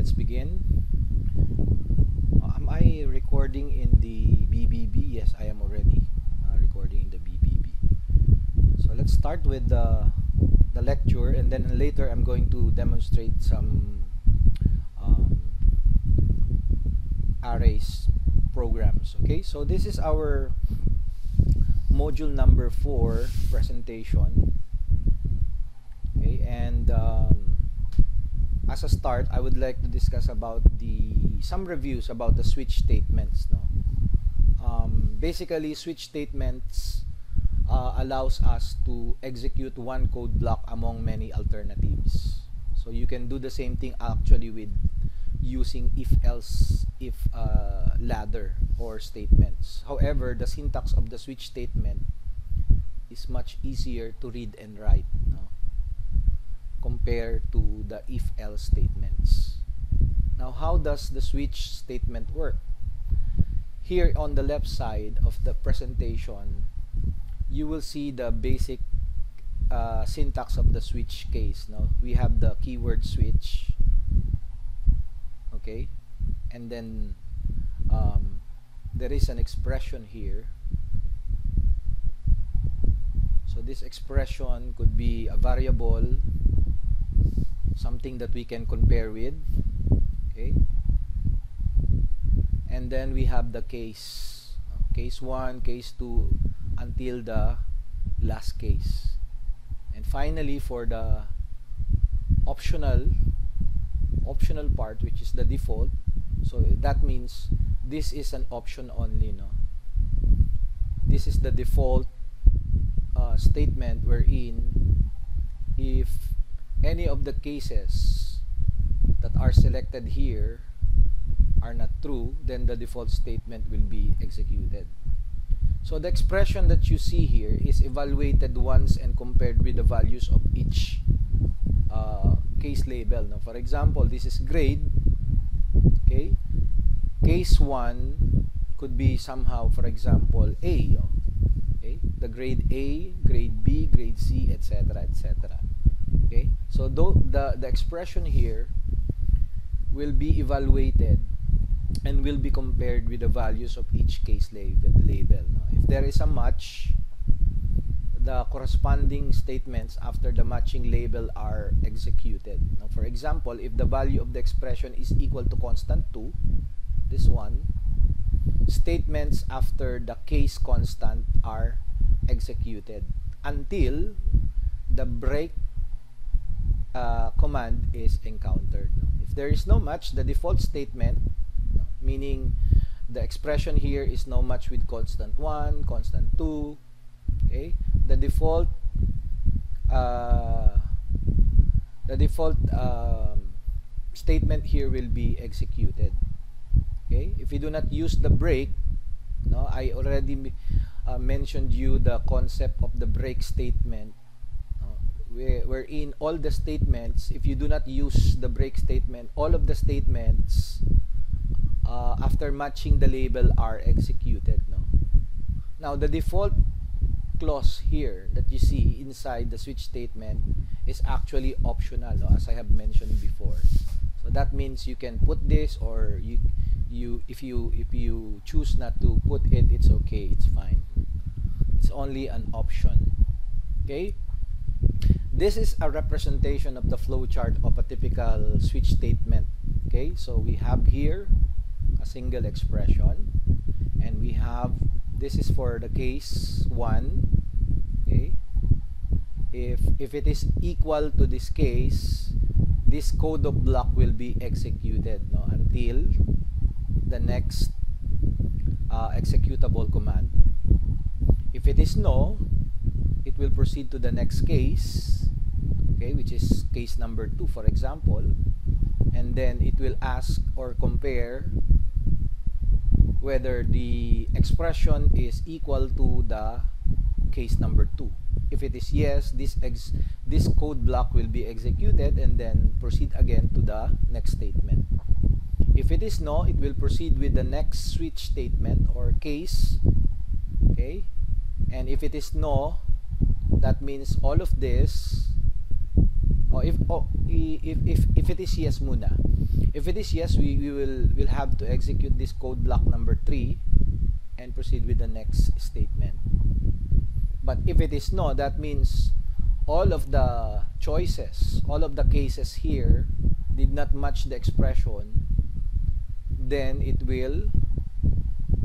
let's begin. Am I recording in the BBB? Yes, I am already recording in the BBB. So let's start with the lecture, and then later I'm going to demonstrate some arrays programs. Okay, so this is our module number 4 presentation. Okay, and as a start, I would like to discuss about some reviews about the switch statements. Basically, switch statements allows us to execute one code block among many alternatives. So you can do the same thing actually with using if-else, if ladder or statements. However, the syntax of the switch statement is much easier to read and write, compared to the if-else statements. Now, how does the switch statement work? Here on the left side of the presentation, you will see the basic syntax of the switch case. We have the keyword switch, okay, and then there is an expression here. So this expression could be a variable, something that we can compare with, okay, and then we have the case 1, case 2, until the last case. And finally, for the optional part, which is the default, so that means this is an option only. This is the default statement wherein if any of the cases that are selected here are not true, then the default statement will be executed. So the expression that you see here is evaluated once and compared with the values of each case label. For example, this is grade. Okay, case 1 could be somehow, for example, A. Okay, the grade A, grade B, grade C, etc., etc. Okay, so the expression here will be evaluated and will be compared with the values of each case label. If there is a match, the corresponding statements after the matching label are executed. For example, if the value of the expression is equal to constant 2, this one, statements after the case constant are executed until the break command is encountered. If there is no match, the default statement, meaning the expression here is no match with constant 1, constant 2, okay, the default statement here will be executed. Okay, if you do not use the break, I already mentioned you the concept of the break statement, wherein all the statements, if you do not use the break statement, all of the statements after matching the label are executed. Now the default clause here that you see inside the switch statement is actually optional, as I have mentioned before. So that means you can put this, or if you choose not to put it, it's okay, it's fine. It's only an option. Okay, this is a representation of the flowchart of a typical switch statement. Okay, so we have here a single expression, and we have, this is for the case 1. Okay, if it is equal to this case, this code of block will be executed until the next executable command. If it is no, it will proceed to the next case, okay, which is case number 2, for example, and then it will ask or compare whether the expression is equal to the case number 2. If it is yes, this code block will be executed and then proceed again to the next statement. If it is no, it will proceed with the next switch statement or case. Okay, and if it is no, that means all of this If it is yes muna. If it is yes, we'll have to execute this code block number 3 and proceed with the next statement. But if it is no, that means all of the choices, all of the cases here did not match the expression, then it will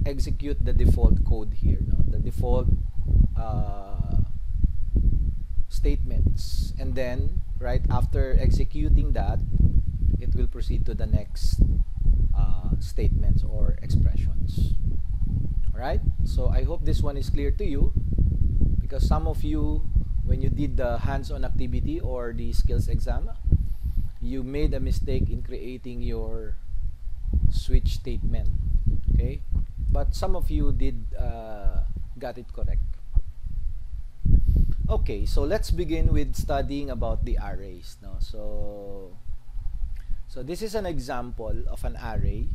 execute the default code here, no? The default statements, and then right after executing that, it will proceed to the next statements or expressions. Alright, so I hope this one is clear to you, because some of you, when you did the hands-on activity or the skills exam, you made a mistake in creating your switch statement. Okay, but some of you did got it correct. Okay, so let's begin with studying about the arrays. No? So this is an example of an array.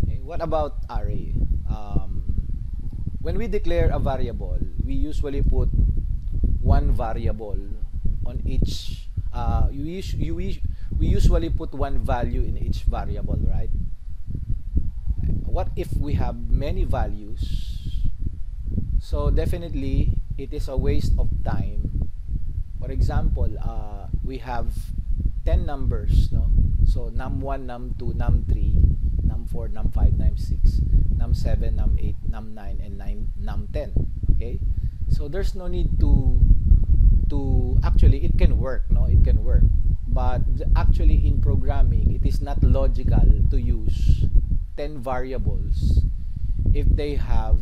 Okay, what about array? When we declare a variable, we usually put one variable on each. We usually put one value in each variable, right? What if we have many values? So definitely it is a waste of time. For example, we have 10 numbers, no? So num1, num2, num3, num4, num5, num6, num7, num8, num9, and num10. Okay? So there's no need to actually, it can work, no? It can work. But actually in programming, it is not logical to use 10 variables if they have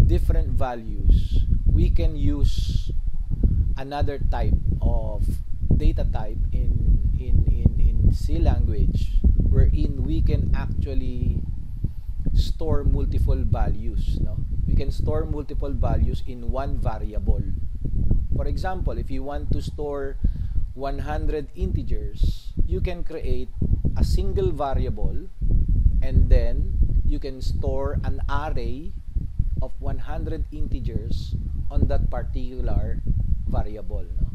different values. We can use another type of data type in C language, wherein we can actually store multiple values, no? We can store multiple values in one variable. For example, if you want to store 100 integers, you can create a single variable, and then you can store an array of 100 integers on that particular variable, no?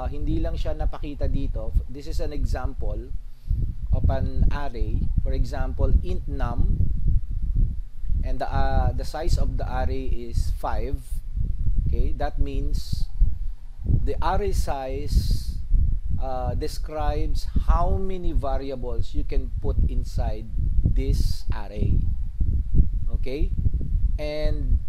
Hindi lang siya napakita dito. This is an example of an array. For example, int num, and the size of the array is 5. Okay, that means the array size describes how many variables you can put inside this array. Okay, and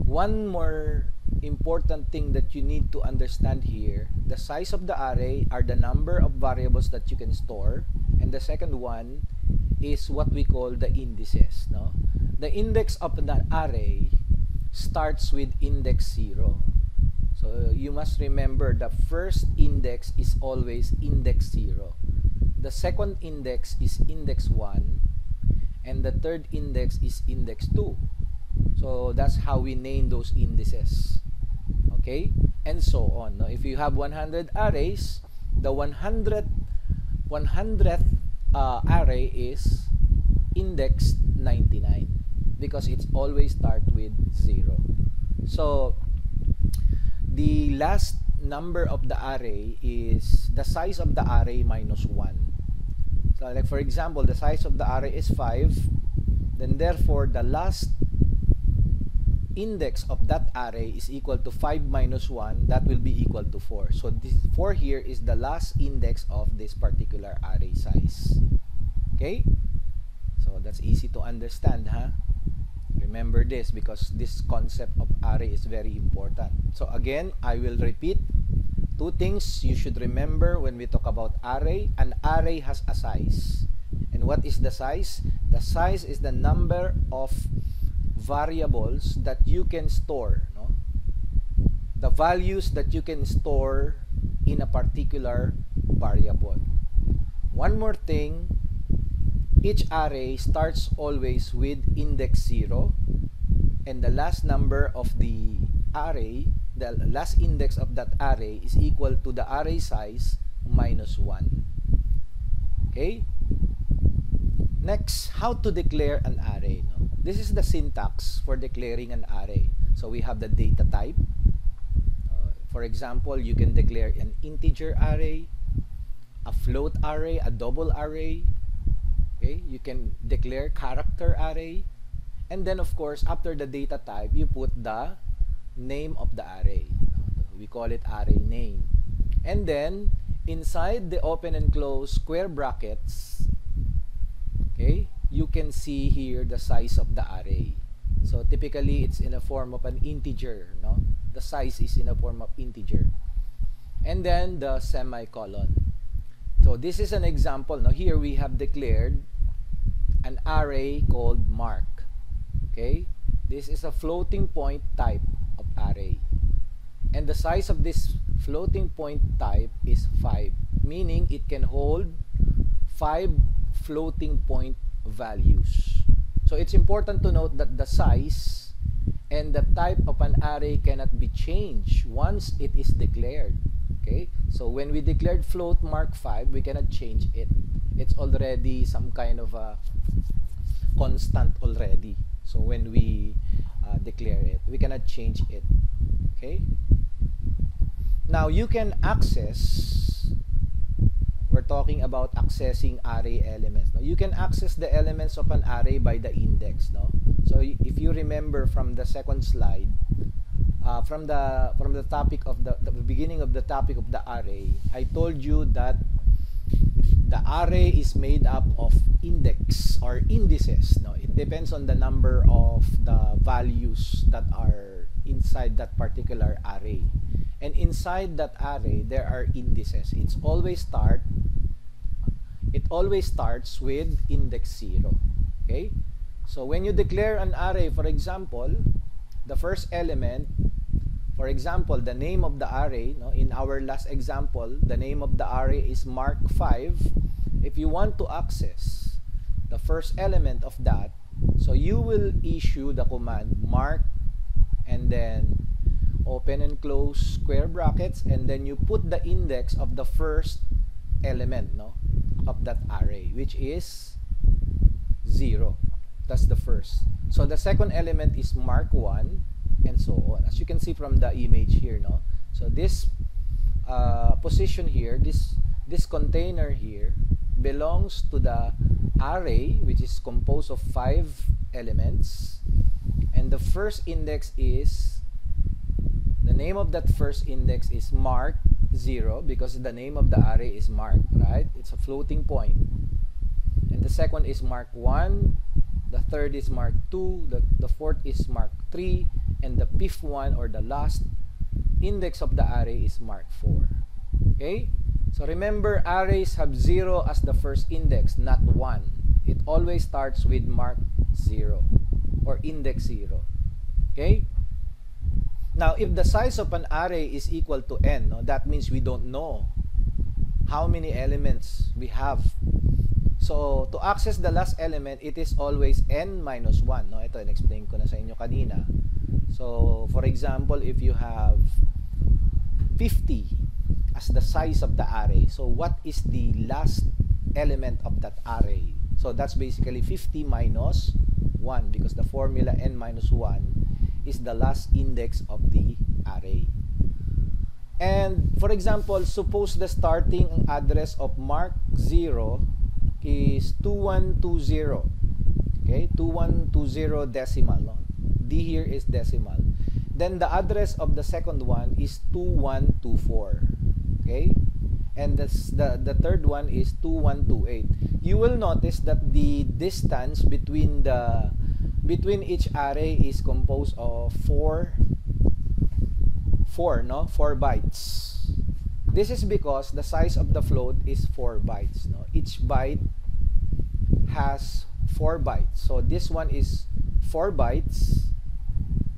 one more important thing that you need to understand here: the size of the array are the number of variables that you can store, and the second one is what we call the indices, no? The index of the array starts with index 0. So you must remember the first index is always index 0. The second index is index 1, and the third index is index 2. So that's how we name those indices. Okay? And so on. Now, if you have 100 arrays, the 100th array is indexed 99, because it's always start with 0. So the last number of the array is the size of the array minus 1. So like for example, the size of the array is 5, then therefore the last index of that array is equal to 5 minus 1, that will be equal to 4. So this 4 here is the last index of this particular array size. Okay? So that's easy to understand, huh? Remember this, because this concept of array is very important. So again, I will repeat two things you should remember when we talk about array. An array has a size. And what is the size? The size is the number of variables that you can store, no? The values that you can store in a particular variable. One more thing, each array starts always with index 0, and the last number of the array, the last index of that array is equal to the array size minus 1. Okay? Next, how to declare an array, no? This is the syntax for declaring an array. So we have the data type. For example, you can declare an integer array, a float array, a double array. Okay, you can declare character array, and then of course after the data type you put the name of the array. We call it array name. And then inside the open and close square brackets, okay, you can see here the size of the array. So typically it's in a form of an integer, no? The size is in a form of integer. And then the semicolon. So this is an example. Now here we have declared an array called mark. Okay? This is a floating point type of array. And the size of this floating point type is 5, meaning it can hold 5 floating point values. So it's important to note that the size and the type of an array cannot be changed once it is declared. Okay? So when we declared float mark 5, we cannot change it. It's already some kind of a constant already. So when we declare it, we cannot change it. Okay? Now you can access, we're talking about accessing array elements. Now you can access the elements of an array by the index. No? So if you remember from the second slide, from the topic of the beginning of the topic of the array, I told you that the array is made up of index or indices. No, it depends on the number of the values that are inside that particular array. And inside that array, there are indices. It always starts with index 0. Okay? So when you declare an array, for example, the first element, for example, the name of the array, no, in our last example, the name of the array is mark 5. If you want to access the first element of that, so you will issue the command mark and then open and close square brackets, and then you put the index of the first element, no, of that array, which is 0. That's the first. So the second element is mark 1, and so on, as you can see from the image here, no. So this position here, this container here belongs to the array, which is composed of 5 elements, and the first index is, the name of that first index is mark 0 because the name of the array is mark, right? It's a floating point. And the second is mark 1, the third is mark 2, the fourth is mark 3, and the fifth one, or the last index of the array, is mark 4. Okay? So remember, arrays have 0 as the first index, not 1. It always starts with mark 0 or index 0. Okay? Now, if the size of an array is equal to n, no, that means we don't know how many elements we have. So, to access the last element, it is always n minus 1. No? Ito, in-explain ko na sa inyo kanina. So, for example, if you have 50 as the size of the array, so what is the last element of that array? So, that's basically 50 minus 1 because the formula n minus 1 is the last index of the array. And for example, suppose the starting address of mark 0 is 2120. Okay, 2120 decimal. No? D here is decimal. Then the address of the second one is 2124. Okay, and the third one is 2128. You will notice that the distance between each array is composed of 4 bytes. This is because the size of the float is 4 bytes. No? Each byte has 4 bytes. So this one is 4 bytes.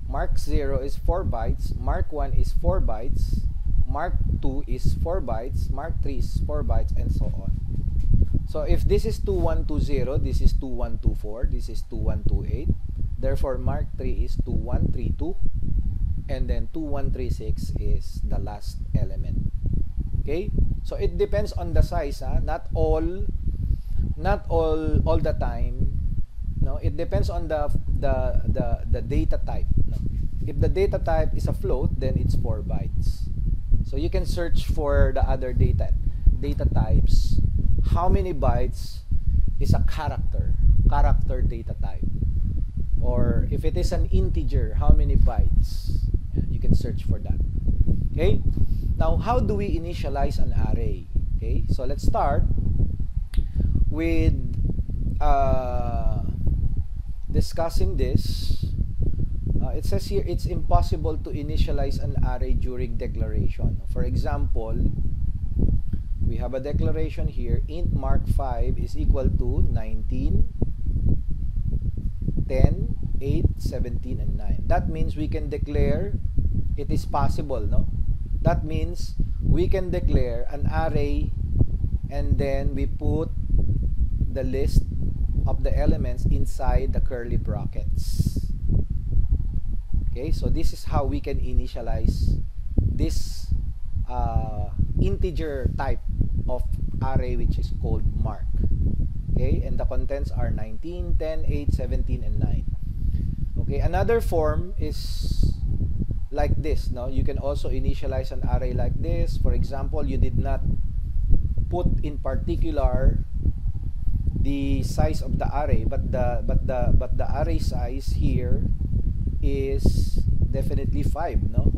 Mark 0 is 4 bytes. Mark 1 is 4 bytes. Mark 2 is 4 bytes. Mark 3 is 4 bytes, and so on. So if this is 2120, this is 2124, this is 2128. Therefore, mark 3 is 2132, and then 2136 is the last element. Okay? So it depends on the size, not all the time. No, it depends on the data type. No? If the data type is a float, then it's 4 bytes. So you can search for the other data types. How many bytes is a character data type? Or if it is an integer, how many bytes? You can search for that. Okay? Now, how do we initialize an array? Okay, so let's start with discussing this. It says here it's impossible to initialize an array during declaration. For example, we have a declaration here, int mark5 is equal to 19, 10, 8, 17, and 9. That means we can declare, it is possible, no? That means we can declare an array and then we put the list of the elements inside the curly brackets. Okay, so this is how we can initialize this integer type of array, which is called mark. Okay, and the contents are 19, 10, 8, 17, and 9. Okay, another form is like this. No, you can also initialize an array like this. For example, you did not put in particular the size of the array, but the array size here is definitely 5. No,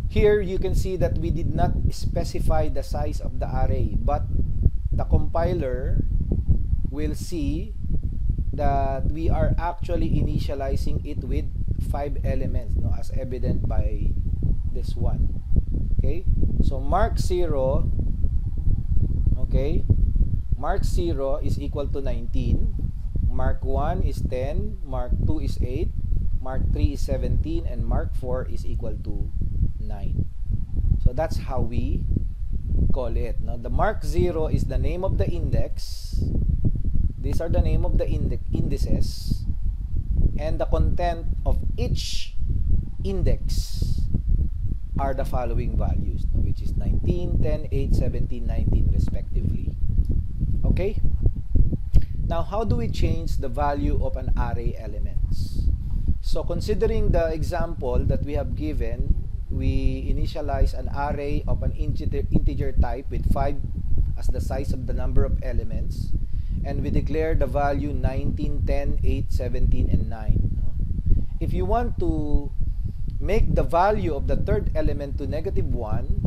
here you can see that we did not specify the size of the array, but the compiler will see that we are actually initializing it with 5 elements, no, as evident by this one. Okay, so mark 0, okay, mark 0 is equal to 19, mark 1 is 10, mark 2 is 8, mark 3 is 17, and mark 4 is equal to 9. So that's how we call it. Now, the mark 0 is the name of the index. These are the name of the indices, and the content of each index are the following values, which is 19, 10, 8, 17, 19 respectively. Okay? Now, how do we change the value of an array elements? So, considering the example that we have given, we initialize an array of an integer type with 5 as the size of the number of elements, and we declare the value 19, 10, 8, 17, and 9. If you want to make the value of the third element to -1,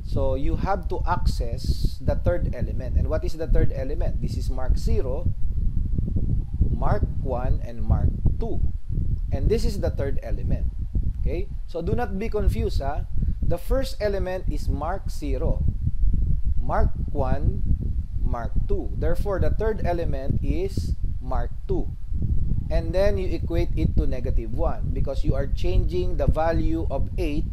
so you have to access the third element. And what is the third element? This is mark 0, mark 1, and mark 2. And this is the third element. Okay? So do not be confused. The first element is mark 0, mark 1, mark 2. Therefore, the third element is mark 2. And then you equate it to -1 because you are changing the value of 8.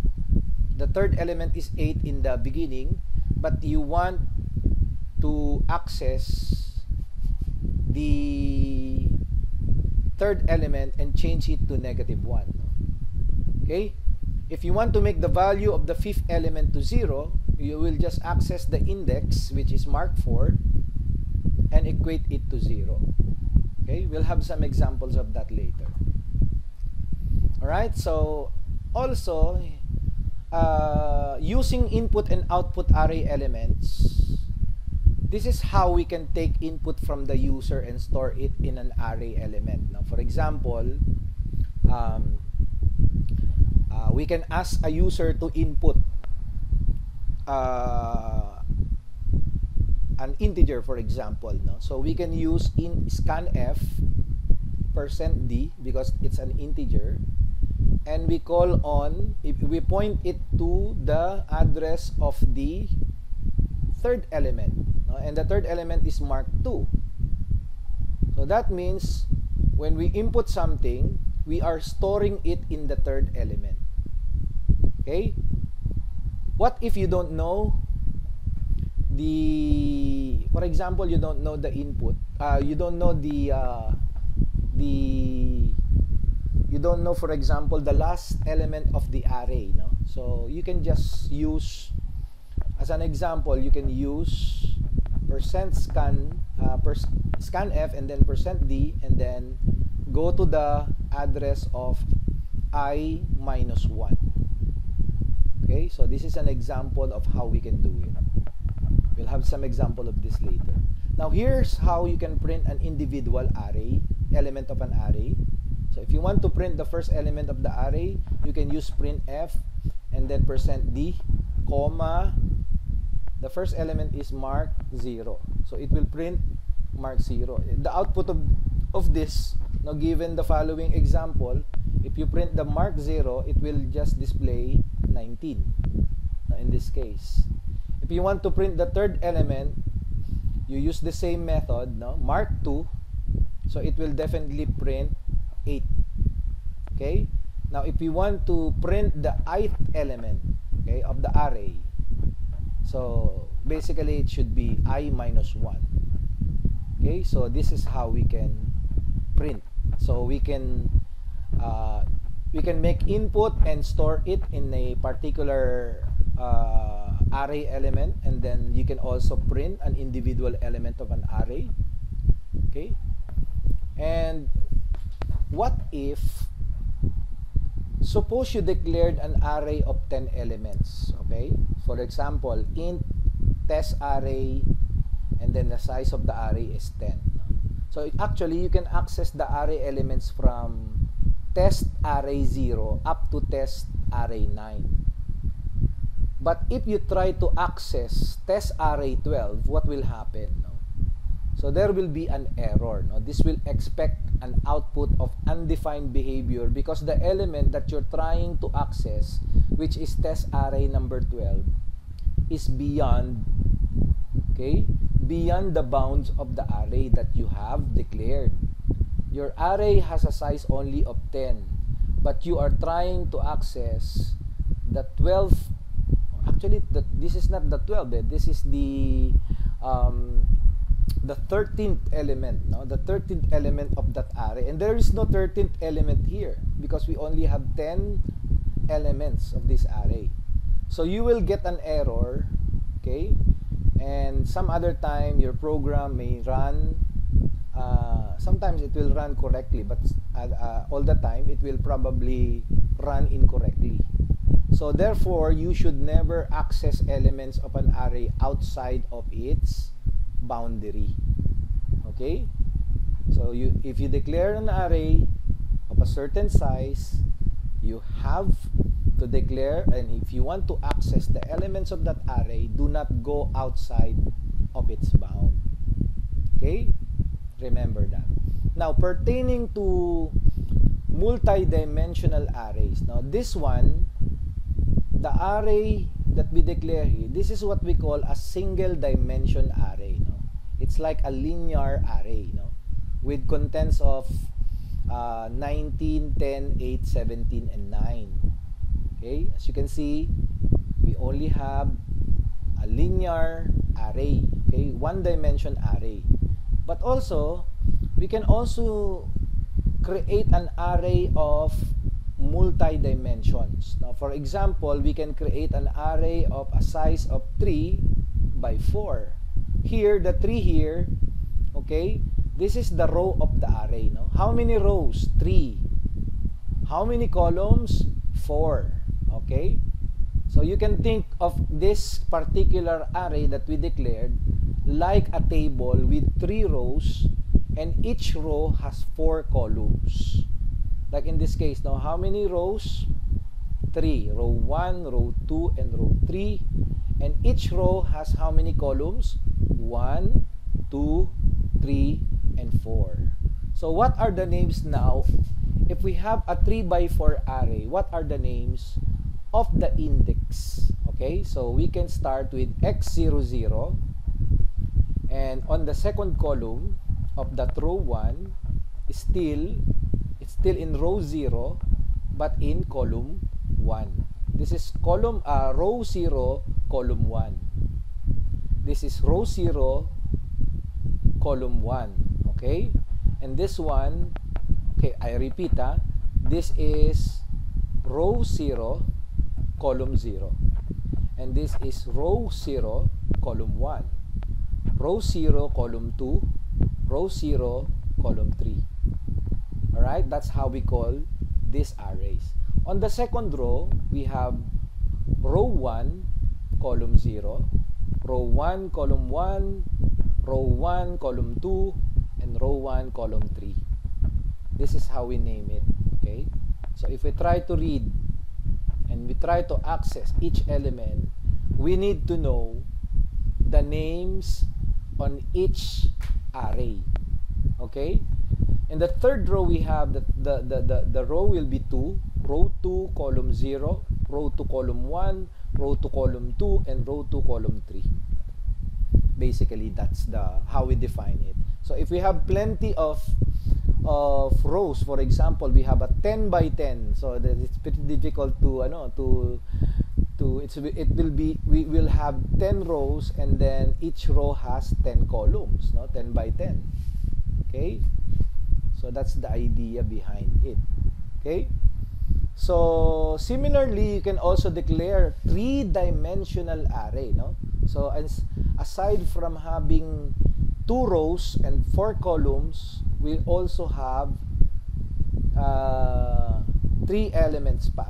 The third element is 8 in the beginning, but you want to access the third element and change it to -1. Okay? If you want to make the value of the fifth element to 0, you will just access the index, which is mark 4, and equate it to 0. Okay? We'll have some examples of that later. Alright, so also using input and output array elements, this is how we can take input from the user and store it in an array element. Now, for example, we can ask a user to input an integer, for example. No? So we can use in scanf %d because it's an integer, and we call on, if we point it to the address of the third element, no? And the third element is mark 2. So that means when we input something, we are storing it in the third element. Okay? What if you don't know the, for example, you don't know the input, you don't know you don't know, for example, the last element of the array, no? So you can just use, as an example, you can use scanf and then %d, and then go to the address of I-1. Okay, so this is an example of how we can do it. We'll have some example of this later. Now here's how you can print an individual array, element of an array. So if you want to print the first element of the array, you can use printf and then %d, comma, the first element is mark 0. So it will print mark 0. The output of this, now given the following example, if you print the mark 0, it will just display 19 in this case. If you want to print the third element, you use the same method, no? Mark 2, so it will definitely print 8. Okay? Now if you want to print the ith element, okay, of the array, so basically it should be I minus 1. Okay, so this is how we can print. So we can make input and store it in a particular array element, and then you can also print an individual element of an array. Okay, and what if, suppose you declared an array of 10 elements, okay? For example, int test array, and then the size of the array is 10. So actually, you can access the array elements from test array 0 up to test array 9. But if you try to access test array 12, what will happen? So there will be an error. This will expect an output of undefined behavior because the element that you're trying to access, which is test array number 12, is beyond, okay, beyond the bounds of the array that you have declared. Your array has a size only of 10, but you are trying to access the 12. Actually, this is not the 12. This is the 13th element, no? The 13th element of that array. And there is no 13th element here because we only have 10 elements of this array. So you will get an error, okay? And some other time your program may run, sometimes it will run correctly, but all the time it will probably run incorrectly. So therefore, you should never access elements of an array outside of its boundary. Okay? So if you declare an array of a certain size, you have to declare, and if you want to access the elements of that array, do not go outside of its bound. Okay? Remember that. Now, pertaining to multi-dimensional arrays, now this one, the array that we declare here, this is what we call a single dimension array. It's like a linear array, with contents of 19, 10, 8, 17, and 9. Okay, as you can see, we only have a linear array, okay, one dimension array. But also, we can also create an array of multi-dimensions. Now, for example, we can create an array of a size of 3 by 4. Here, the 3 here, okay, this is the row of the array. No? How many rows? 3. How many columns? 4. Okay? So you can think of this particular array that we declared like a table with 3 rows, and each row has 4 columns. Like in this case, now how many rows? 3. Row 1, row 2, and row 3. And each row has how many columns? 1, 2, 3, and 4. So what are the names now? If we have a 3 by 4 array, what are the names of the index? Okay, so we can start with x00, and on the second column of that row 1 is still in row 0, but in column 1. This is row 0, column 1. This is row 0, column 1. Okay? And this one, okay, I repeat, this is row 0, column 0. And this is row 0, column 1. Row 0, column 2. Row 0, column 3. Alright, that's how we call these arrays. On the second row, we have row 1, column 0, row 1, column 1, row 1, column 2, and row 1, column 3. This is how we name it. Okay? So if we try to read and we try to access each element, we need to know the names on each array. Okay? In the third row, we have the row will be 2, row 2, column 0, row 2, column 1, row 2, column 2, and row 2, column 3. Basically, that's how we define it. So if we have plenty of rows, for example, we have a 10 by 10, so that it's pretty difficult to it will be, we will have 10 rows, and then each row has 10 columns, 10 by 10. Okay, so that's the idea behind it. Okay, so similarly, you can also declare three-dimensional array. So aside from having 2 rows and 4 columns, we also have 3 elements pa.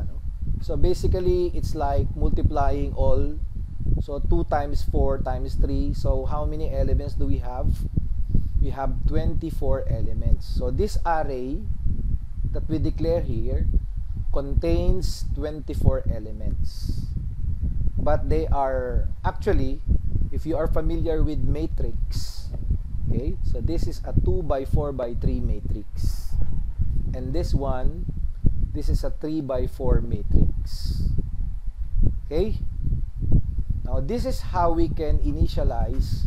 So basically, it's like multiplying all. So 2 times 4 times 3. So how many elements do we have? We have 24 elements. So this array that we declare here contains 24 elements. But they are actually, if you are familiar with matrix, okay, so this is a 2 by 4 by 3 matrix. And this one, this is a 3 by 4 matrix. Okay? Now, this is how we can initialize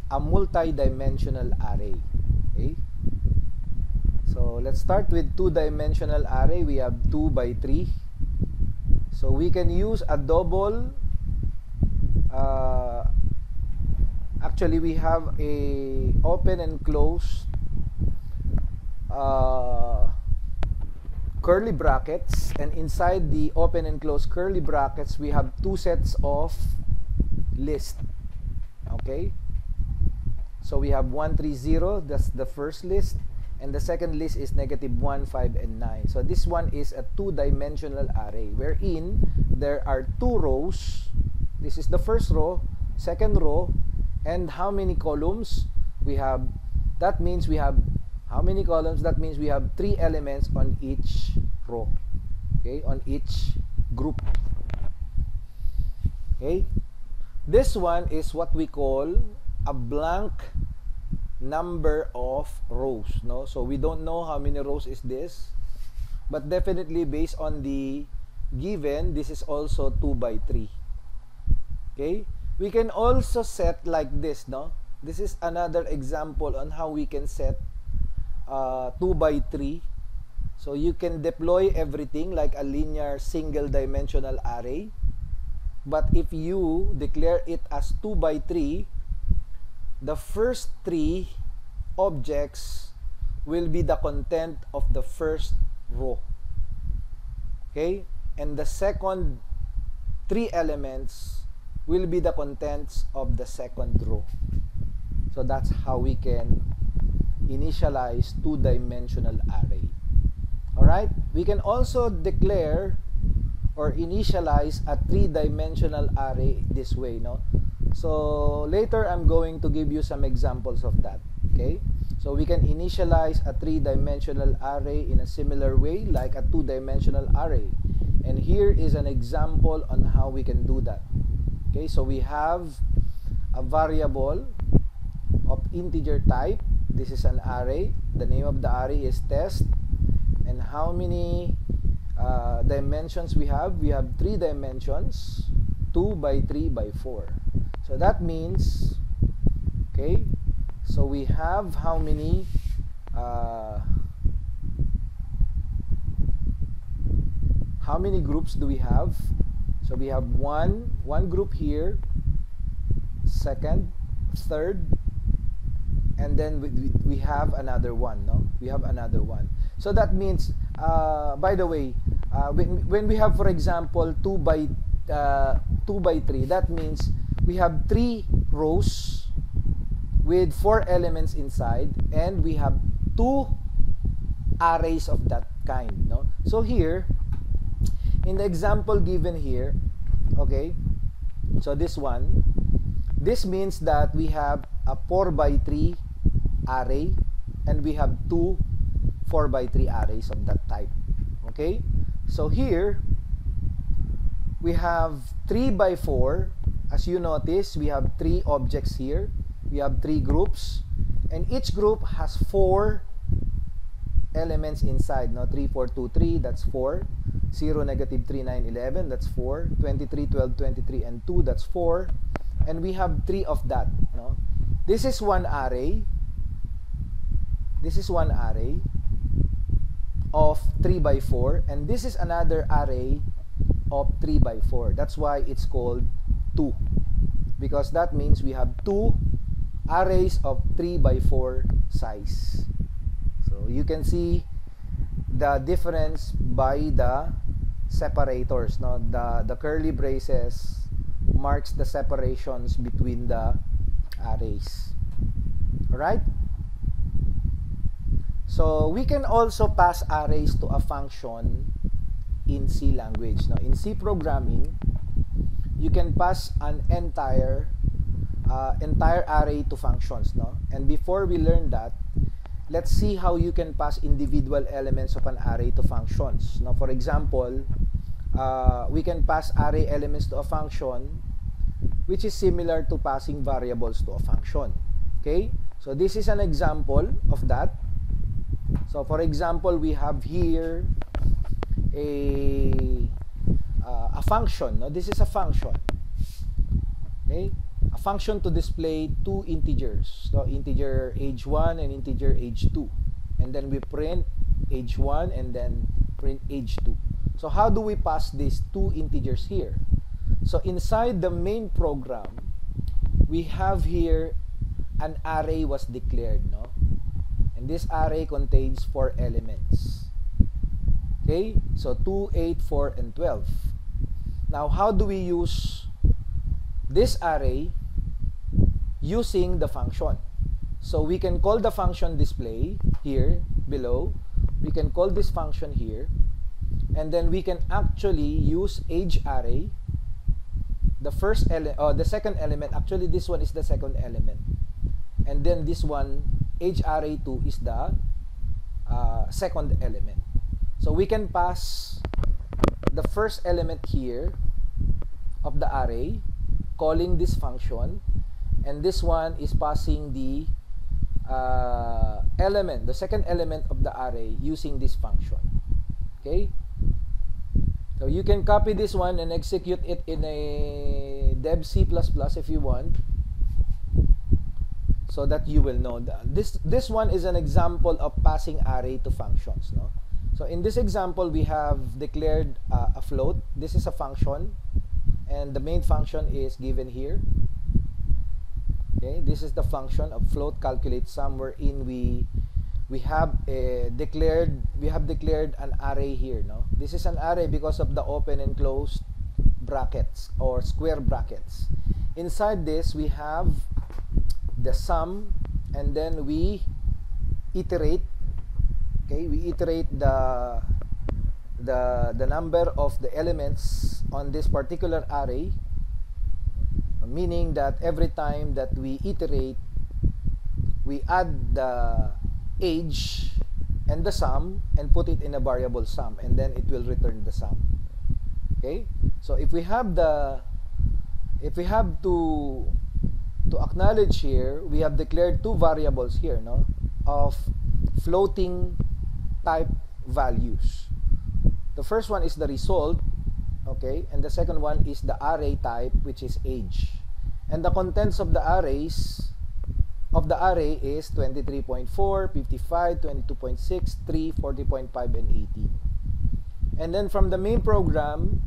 a multi-dimensional array. Okay? So, let's start with 2-dimensional array. We have 2 by 3. So, we can use a double. Actually, we have a open and closed curly brackets, and inside the open and closed curly brackets, we have 2 sets of list. Okay, so we have 1, 3, 0, that's the first list, and the second list is -1, 5, and 9. So this one is a 2-dimensional array wherein there are 2 rows. This is the first row, second row, and how many columns we have? That means we have how many columns? That means we have 3 elements on each row. Okay, on each group. Okay, this one is what we call a blank number of rows. So we don't know how many rows is this, but definitely based on the given, this is also 2 by 3. Okay, we can also set like this. This is another example on how we can set 2 by 3. So you can deploy everything like a linear single dimensional array, but if you declare it as 2 by 3, the first 3 objects will be the content of the first row. Okay, and the second 3 elements will be the contents of the second row. So that's how we can initialize 2-dimensional array. Alright, we can also declare or initialize a 3-dimensional array this way. So later I'm going to give you some examples of that. Okay, so we can initialize a 3-dimensional array in a similar way like a 2-dimensional array, and here is an example on how we can do that. Okay, so we have a variable of integer type. This is an array. The name of the array is test. And how many dimensions we have? We have 3 dimensions, 2 by 3 by 4. So that means, okay, so we have how many groups do we have? So we have one group here, second, third, and then we have another one. We have another one. So that means, by the way, when we have, for example, 2 by 3, that means we have 3 rows with 4 elements inside, and we have 2 arrays of that kind. So here, in the example given here, Okay, so this one, this means that we have a 4 by 3 array, and we have two 4 by 3 arrays of that type. Okay, so here we have 3 by 4. As you notice, we have 3 objects here. We have 3 groups, and each group has 4 elements inside. No, 3, 4, 2, 3, that's 4. 0, negative 3, 9, 11, that's 4. 23, 12, 23, and 2, that's 4. And we have 3 of that. No? This is one array. This is one array of 3 by 4. And this is another array of 3 by 4. That's why it's called 2. Because that means we have 2 arrays of 3 by 4 size. So you can see the difference by the separators. No? The curly braces marks the separations between the arrays. Alright? So we can also pass arrays to a function in C language. Now, in C programming, you can pass an entire array to functions. No? And before we learn that, let's see how you can pass individual elements of an array to functions. Now, for example, we can pass array elements to a function, which is similar to passing variables to a function. Okay? So this is an example of that. So for example, we have here a function. No? This is a function. Okay? A function to display two integers. So integer age 1 and integer age 2. And then we print age 1 and then print age 2. So how do we pass these two integers here? So inside the main program, we have here an array was declared, no? And this array contains 4 elements. Okay? So 2, 8, 4, and 12. Now, how do we use this array using the function? So we can call the function display here below. We can call this function here. And then we can actually use age array. The second element, actually this one is the second element. And then this one, age array 2, is the second element. So we can pass the first element here of the array, calling this function, and this one is passing the element, the second element of the array, using this function. Okay? So you can copy this one and execute it in a dev C++ if you want, so that you will know that this one is an example of passing array to functions. No? So in this example, we have declared a float. This is a function, and the main function is given here. Okay, this is the function of float calculate sum, wherein we have declared an array here. No, this is an array because of the open and closed brackets or square brackets. Inside this, we have the sum, and then we iterate. Okay, we iterate the number of the elements on this particular array, meaning that every time that we iterate, we add the age and the sum and put it in a variable sum, and then it will return the sum. Okay, so if we have to acknowledge here, we have declared two variables here, no, of floating type values. The first one is the result, okay, and the second one is the array type, which is age. And the contents of the array is 23.4, 55, 22.6, 3, 40.5, and 18. And then from the main program,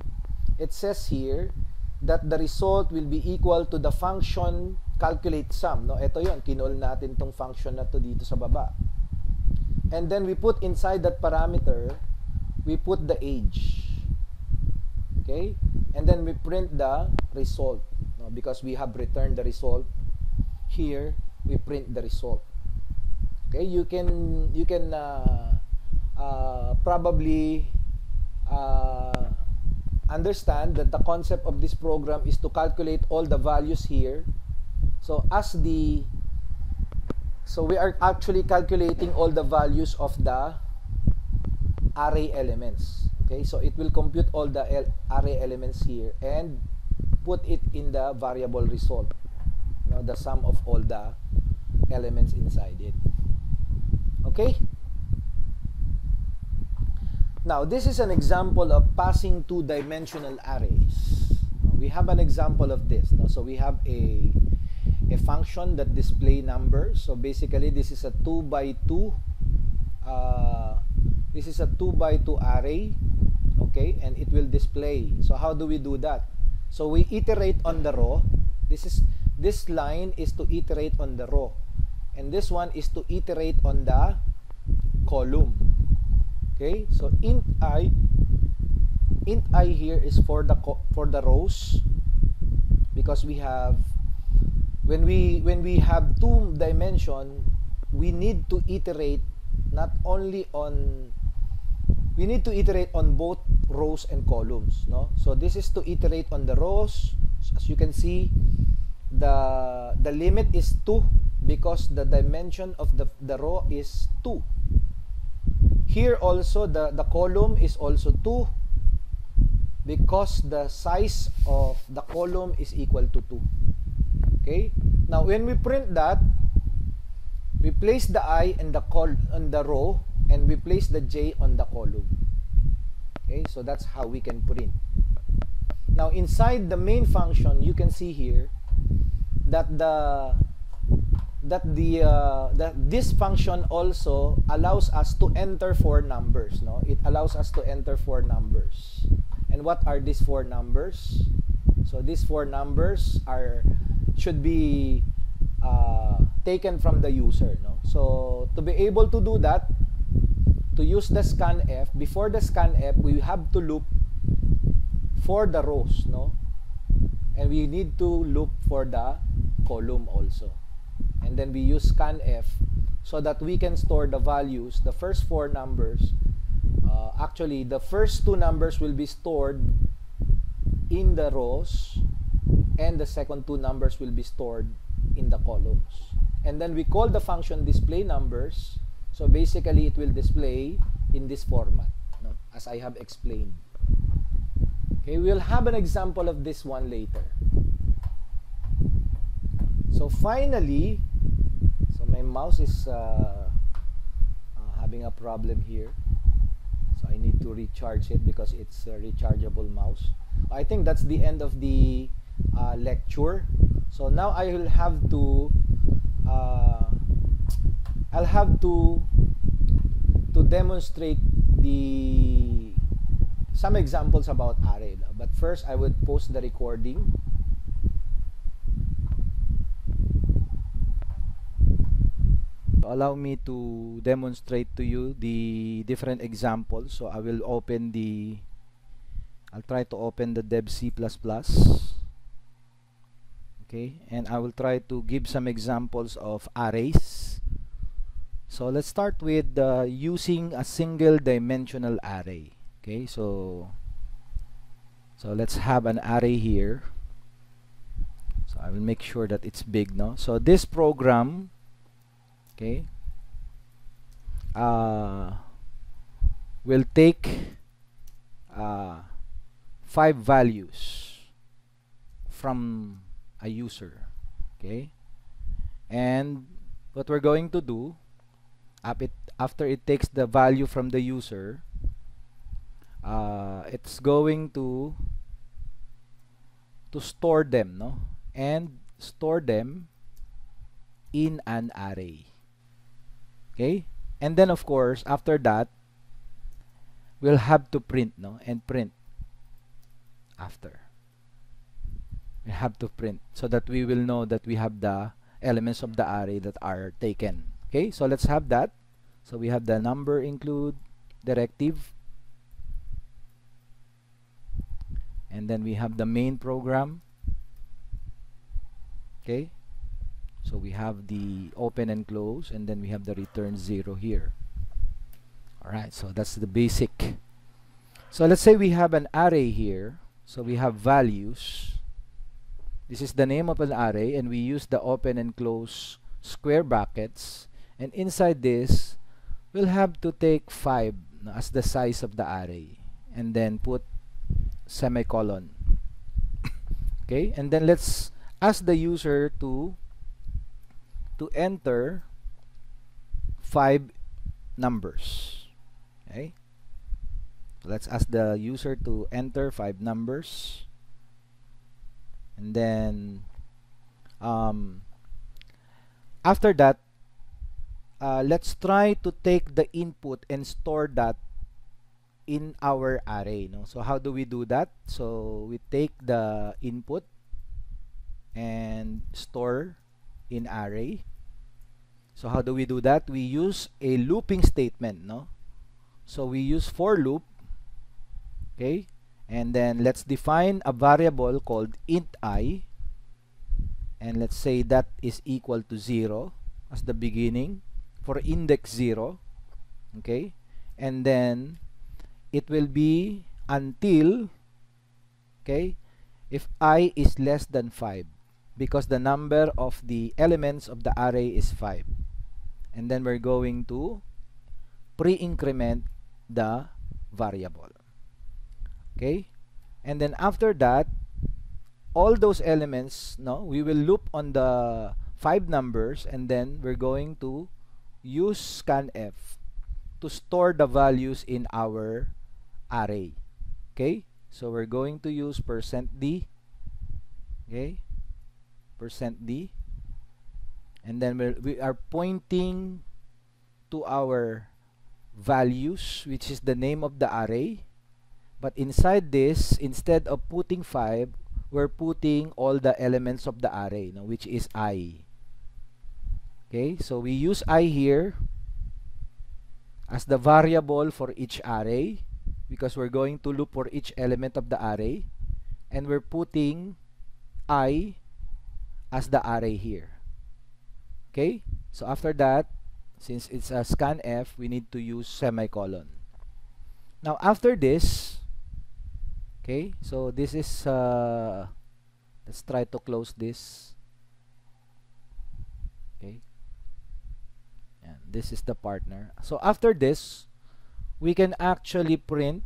it says here that the result will be equal to the function calculate sum. No, ito yon, kinol natin tong function na to dito sa baba. And then we put inside that parameter, we put the age. Okay? And then we print the result. No, because we have returned the result. Here, we print the result. Okay? You can, probably understand that the concept of this program is to calculate all the values here. So we are actually calculating all the values of the array elements. Okay, so it will compute all the array elements here and put it in the variable result, the sum of all the elements inside it. Okay, now this is an example of passing two-dimensional arrays. We have an example of this. So we have a function that display numbers. So basically this is a 2 by 2 array, okay, and it will display. So how do we do that? So we iterate on the row. This line is to iterate on the row, and this one is to iterate on the column. Okay, so int I here is for the rows, because we have when we have two dimension, we need to iterate not only on we need to iterate on both rows and columns, no? So this is to iterate on the rows. As you can see, the limit is 2 because the dimension of the row is 2. Here also the column is also 2 because the size of the column is equal to 2. Okay, now when we print that, we place the I in the row and we place the J on the column. Okay, so that's how we can print. Now inside the main function, you can see here that this function also allows us to enter 4 numbers. No, it allows us to enter 4 numbers. And what are these 4 numbers? So these 4 numbers should be taken from the user. No, so to be able to do that, to use the scanf, before the scanf, we have to loop for the rows, no, and we need to loop for the column also. And then we use scanf so that we can store the values. The first 4 numbers, actually the first 2 numbers will be stored in the rows, and the second 2 numbers will be stored in the columns. And then we call the function display numbers. So basically it will display in this format, no, as I have explained. Okay, we'll have an example of this one later. So finally, so my mouse is having a problem here. So I need to recharge it because it's a rechargeable mouse. I think that's the end of the lecture. So now I will have to demonstrate some examples about array. But first I would post the recording. Allow me to demonstrate to you the different examples. So I will open I'll try to open the dev C++. Okay, and I will try to give some examples of arrays. So let's start with using a single dimensional array. Okay, so let's have an array here. So I will make sure that it's big, no? So this program, okay, will take 5 values from a user. Okay, and what we're going to do after it takes the value from the user, it's going to store them, no, and store them in an array. Okay, and then of course after that we'll have to print, no, and print after. We have to print so that we will know that we have the elements of the array that are taken. Okay, so let's have that. So we have the number include directive, and then we have the main program. Okay, so we have the open and close, and then we have the return 0 here. Alright, so that's the basic So let's say we have an array here. So we have values. This is the name of an array, and we use the open and close square brackets. And inside this, we'll have to take 5 as the size of the array, and then put semicolon. Okay, and then let's ask the user to enter 5 numbers. Okay, so let's ask the user to enter 5 numbers, and then after that, let's try to take the input and store that in our array. No? So how do we do that? So we take the input and store in array. So how do we do that? We use a looping statement. No? So we use for loop. Okay, and then let's define a variable called int I, and let's say that is equal to 0 as the beginning for index 0. Okay, and then it will be until, okay, if I is less than 5, because the number of the elements of the array is 5. And then we're going to pre-increment the variable. Okay, and then after that, all those elements, no, we will loop on the 5 numbers, and then we're going to use scanf to store the values in our array. Okay, so we're going to use %d, okay, %d, and then we are pointing to our values, which is the name of the array. But inside this, instead of putting 5, we're putting all the elements of the array, no, which is I. Okay, so we use I here as the variable for each array, because we're going to loop for each element of the array, and we're putting I as the array here. Okay, so after that, since it's a scanf, we need to use semicolon. Now after this, okay, so this is let's try to close this. Okay, and this is the partner. So after this, we can actually print,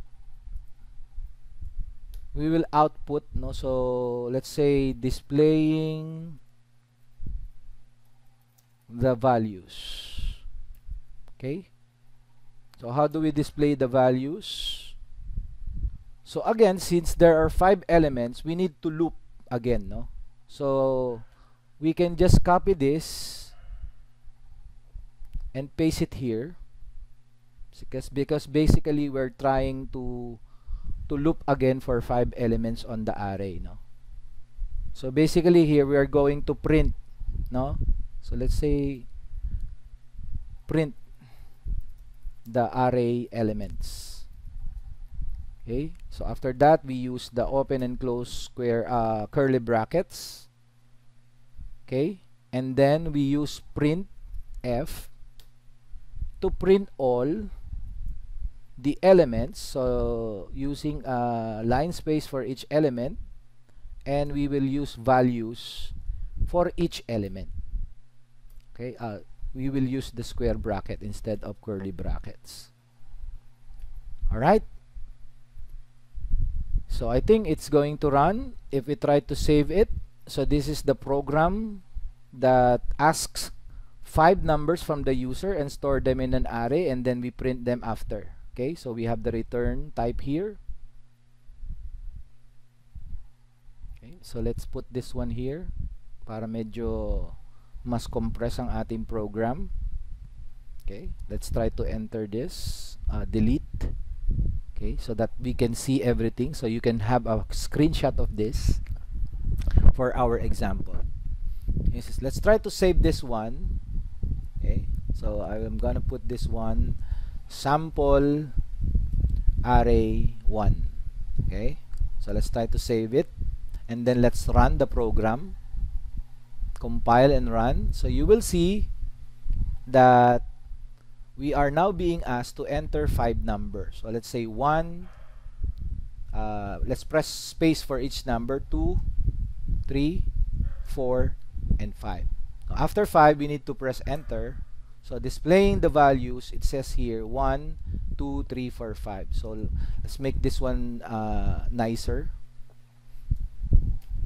we will output, no, so let's say displaying the values. Okay, so how do we display the values? So again, since there are 5 elements, we need to loop again, no? So we can just copy this and paste it here, because basically we're trying to loop again for 5 elements on the array, no? So basically here we are going to print, no? So let's say print the array elements. Okay, so after that, we use the open and close square curly brackets. Okay, and then we use print f to print all the elements, so using a line space for each element, and we will use values for each element. Okay, we will use the square bracket instead of curly brackets. Alright, so I think it's going to run if we try to save it. So this is the program that asks 5 numbers from the user and store them in an array, and then we print them after. Okay, so we have the return type here. Okay, so let's put this one here para medyo mas compress ang ating program. Okay, let's try to enter this, delete. Okay, so that we can see everything, so you can have a screenshot of this for our example. Okay, so let's try to save this one. Okay, so I am gonna put this one sample array 1. Okay, so let's try to save it, and then let's run the program, compile and run. So you will see that we are now being asked to enter 5 numbers. So let's say 1, let's press space for each number. 2, 3, 4, and 5. Now, after 5, we need to press enter. So displaying the values, it says here 1, 2, 3, 4, 5. So let's make this one nicer.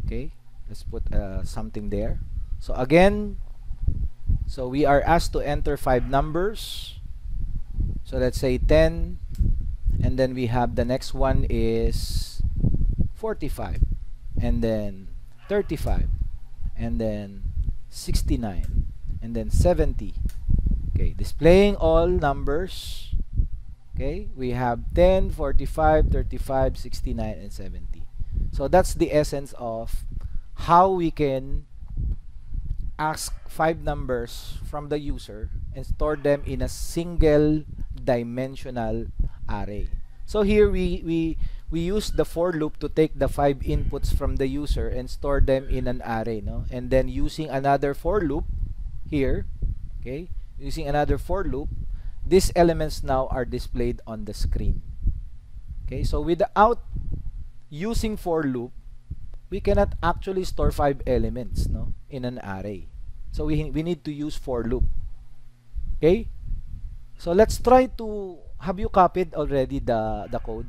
Okay, let's put something there. So again, so we are asked to enter 5 numbers. So let's say 10, and then we have the next one is 45, and then 35, and then 69, and then 70. Okay, displaying all numbers. Okay, we have 10, 45, 35, 69, and 70. So that's the essence of how we can ask 5 numbers from the user and store them in a single dimensional array. So here we use the for loop to take the 5 inputs from the user and store them in an array, no? And then using another for loop here, okay, using another for loop, these elements now are displayed on the screen. Okay, so without using for loop, we cannot actually store 5 elements, no, in an array. So we need to use for loop. Okay, so let's try to, have you copied already the code?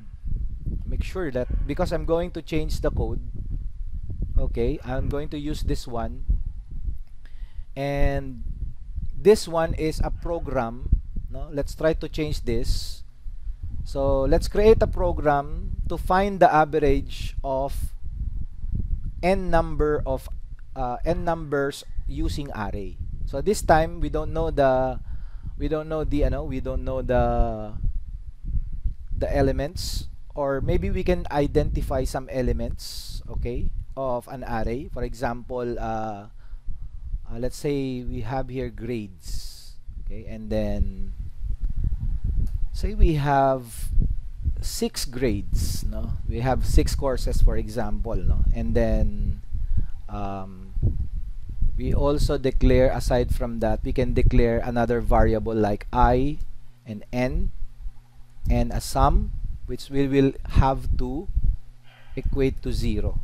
Make sure that, because I'm going to change the code. Okay, I'm going to use this one, and this one is a program, no? Let's try to change this. So let's create a program to find the average of n number of n numbers using array. So this time we don't know the elements, or maybe we can identify some elements, okay, of an array. For example, let's say we have here grades, okay, and then say we have 6 grades, no? We have 6 courses, for example, no? And then we also declare, aside from that, we can declare another variable like I and n, and a sum which we will have to equate to 0.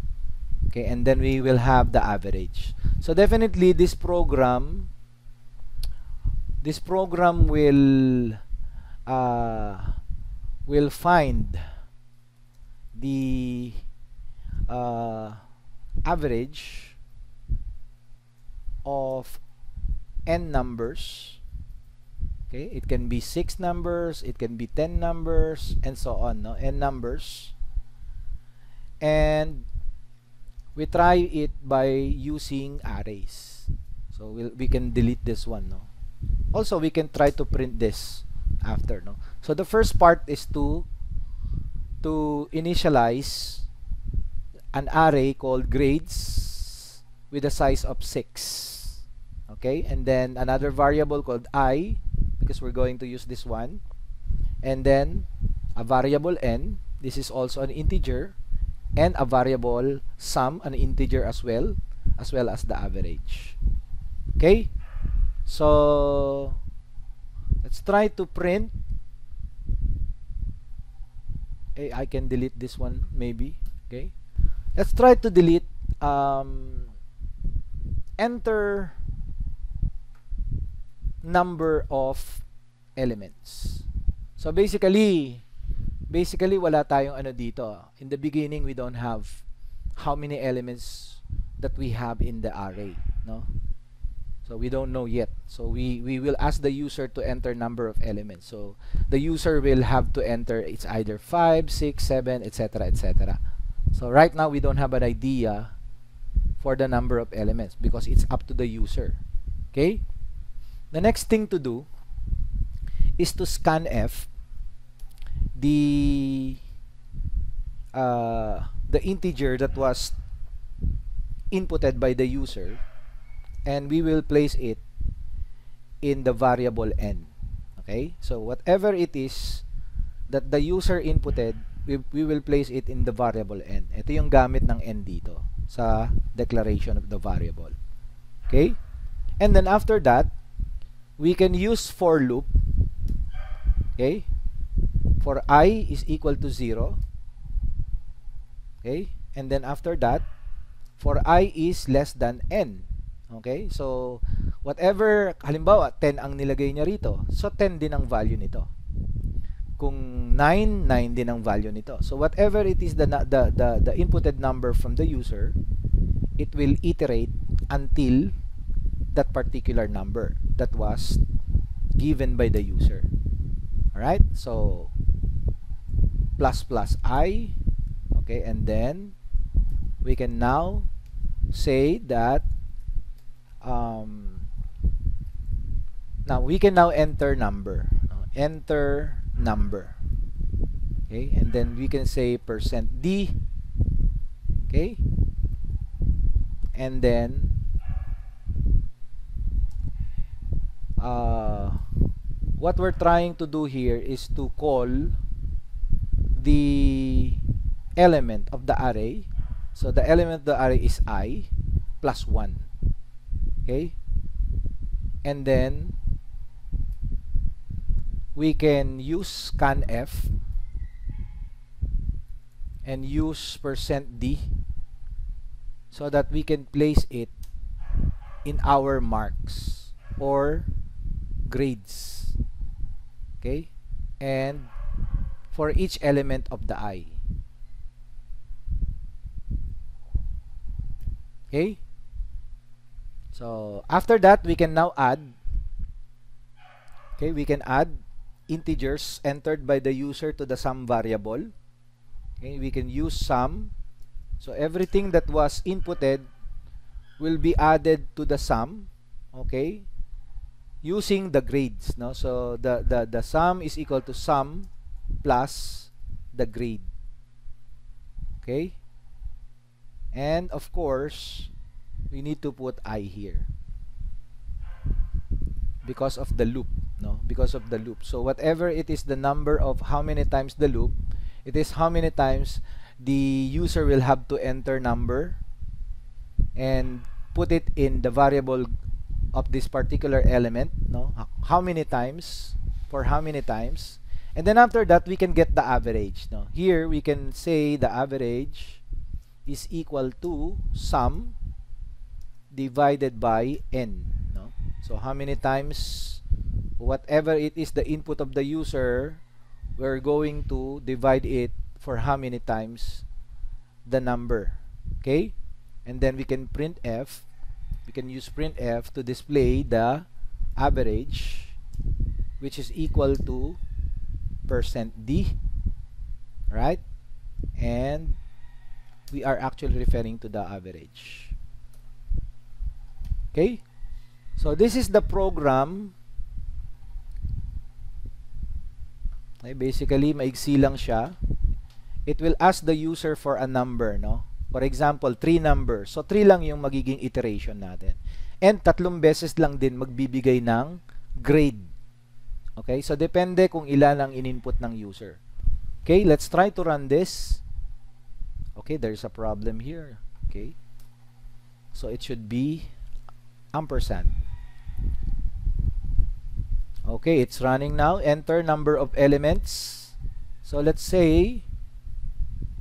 Okay, and then we will have the average. So definitely this program will find the average of n numbers. Okay, it can be 6 numbers, it can be 10 numbers, and so on, no? N numbers. And we try it by using arrays. So we can delete this one, no? Also, we can try to print this after, no? So the first part is to initialize an array called grades with a size of 6. Okay, and then another variable called I, because we're going to use this one, and then a variable n, this is also an integer, and a variable sum, an integer as well as the average. Okay, so let's try to print. Okay, I can delete this one maybe. Okay, let's try to delete enter number of elements. So basically wala tayong ano dito. In the beginning, we don't have how many elements that we have in the array, no? So we don't know yet. So we will ask the user to enter number of elements. So the user will have to enter, it's either 5, 6, 7, etc., etc. So right now we don't have an idea for the number of elements because it's up to the user. Okay? The next thing to do is to scanf the integer that was inputted by the user, and we will place it in the variable n. Okay, so whatever it is that the user inputted, we will place it in the variable n. Ito yung gamit ng n dito sa declaration of the variable. Okay, and then after that, we can use for loop. Okay, for I is equal to 0, Okay? And then after that, for I is less than n. Okay? So, whatever, halimbawa, 10 ang nilagay niya rito. So, 10 din ang value nito. Kung 9, 9 din ang value nito. So, whatever it is the inputted number from the user, it will iterate until that particular number that was given by the user. Alright? So, plus plus I. Okay, and then we can now say that now we can now enter number. Enter number. Okay, and then we can say %d. Okay, and then what we're trying to do here is to call the element of the array. So the element of the array is I plus 1. Okay, and then we can use scanf and use %d so that we can place it in our marks or grades. Okay, and for each element of the I. Okay, so after that we can now add. Okay, we can add integers entered by the user to the sum variable. Okay, we can use sum. So everything that was inputted will be added to the sum. Okay, using the grades. No, so the sum is equal to sum plus the grade. Okay, and of course we need to put I here because of the loop. No, because of the loop. So whatever it is the number of how many times the loop, it is how many times the user will have to enter number and put it in the variable of this particular element. No, how many times, for how many times, and then after that we can get the average. No, here we can say the average is equal to sum divided by n. No, so how many times, whatever it is the input of the user, we're going to divide it for how many times the number. Okay, and then we can printf. We can use printf to display the average, which is equal to %d, right? And we are actually referring to the average. Okay, so this is the program. Okay, basically maigsi lang siya. It will ask the user for a number, no? For example, 3 numbers. So 3 lang yung magiging iteration natin. And 3 beses lang din magbibigay ng grade. Okay, so depende kung ilan ang in-input ng user. Okay, let's try to run this. Okay, there's a problem here. Okay, so it should be ampersand. Okay, it's running now. Enter number of elements. So let's say,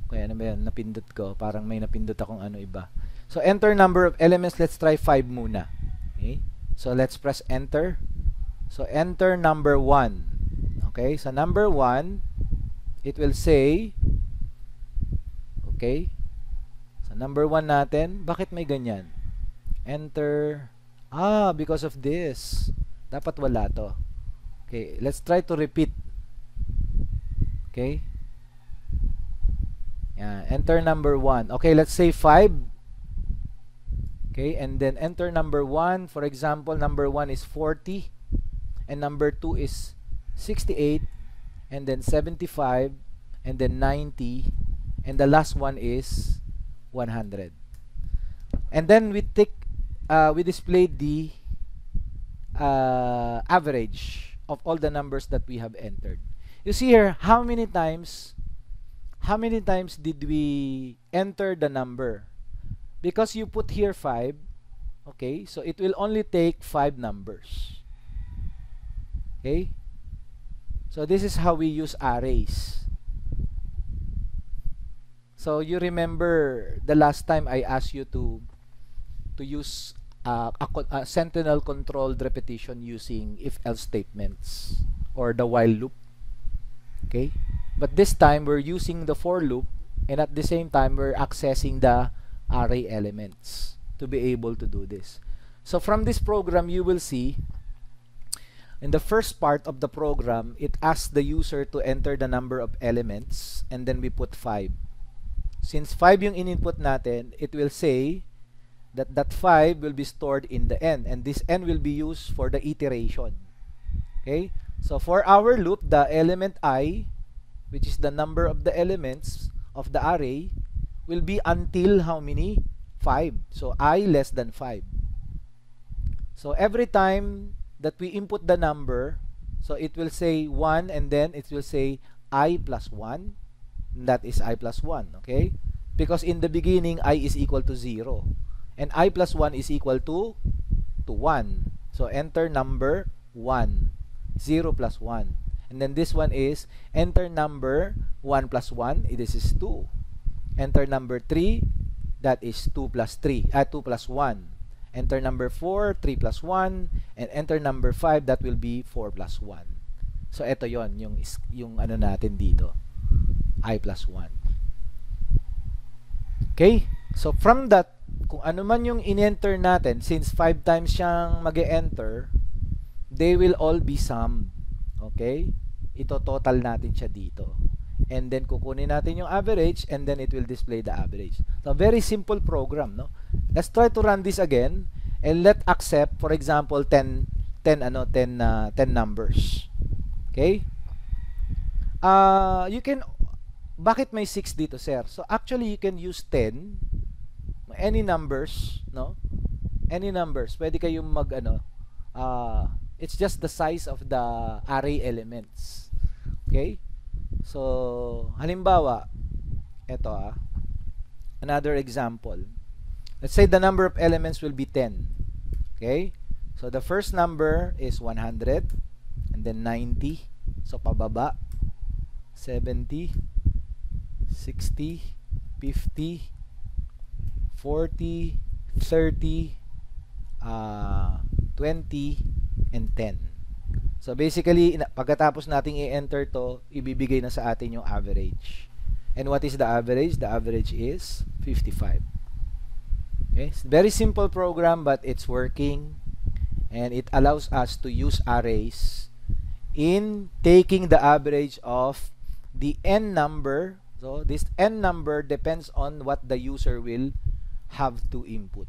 okay, ano ba yan? Napindot ko. Parang may napindot akong ano iba. So enter number of elements. Let's try 5 muna. Okay, so let's press enter. So enter number 1. Okay, so number 1, it will say, okay, so number 1 natin, bakit may ganyan? Enter, because of this. Dapat wala to. Okay, let's try to repeat. Okay, yeah, enter number 1. Okay, let's say 5. Okay, and then enter number 1. For example, number 1 is 40, and number 2 is 68, and then 75, and then 90, and the last one is 100. And then we displayed the average of all the numbers that we have entered. You see here, how many times did we enter the number? Because you put here 5, okay, so it will only take 5 numbers. Okay, so this is how we use arrays. So you remember the last time I asked you to use a sentinel controlled repetition using if else statements or the while loop. Okay, but this time we're using the for loop, and at the same time we're accessing the array elements to be able to do this. So from this program, you will see in the first part of the program, it asks the user to enter the number of elements, and then we put 5. Since 5 yung in-input natin, it will say that that 5 will be stored in the n, and this n will be used for the iteration. Okay, so for our loop, the element I, which is the number of the elements of the array, will be until how many? 5. So I less than 5. So every time that we input the number, so it will say 1, and then it will say I plus 1. That is I plus 1, okay? Because in the beginning, I is equal to 0. And I plus 1 is equal to 1. So enter number 1. 0 plus 1. And then this one is enter number 1 plus 1. This is 2. Enter number 3. That is 2 plus 3. 2 plus 1. Enter number 4, 3 plus 1. And enter number 5, that will be 4 plus 1. So ito yon yung ano natin dito. I plus 1. Okay? So from that, kung ano man yung in-enter natin, since 5 times siyang mag-e-enter, they will all be summed. Okay? Ito total natin siya dito. And then kukunin natin yung average, and then it will display the average. So very simple program, no? Let's try to run this again, and let accept, for example, 10 numbers. Okay? You can, bakit may 6 dito, sir? So actually you can use 10, any numbers, no? Any numbers. Pwede kayong mag it's just the size of the array elements. Okay? So halimbawa, ito another example. Let's say the number of elements will be 10. Okay? So the first number is 100, and then 90. So pababa, 70, 60, 50, 40, 30, 20, and 10. So basically, pagkatapos nating i-enter to, ibibigay na sa atin yung average. And what is the average? The average is 55. Okay? It's very simple program, but it's working, and it allows us to use arrays in taking the average of the n number. So this n number depends on what the user will have to input.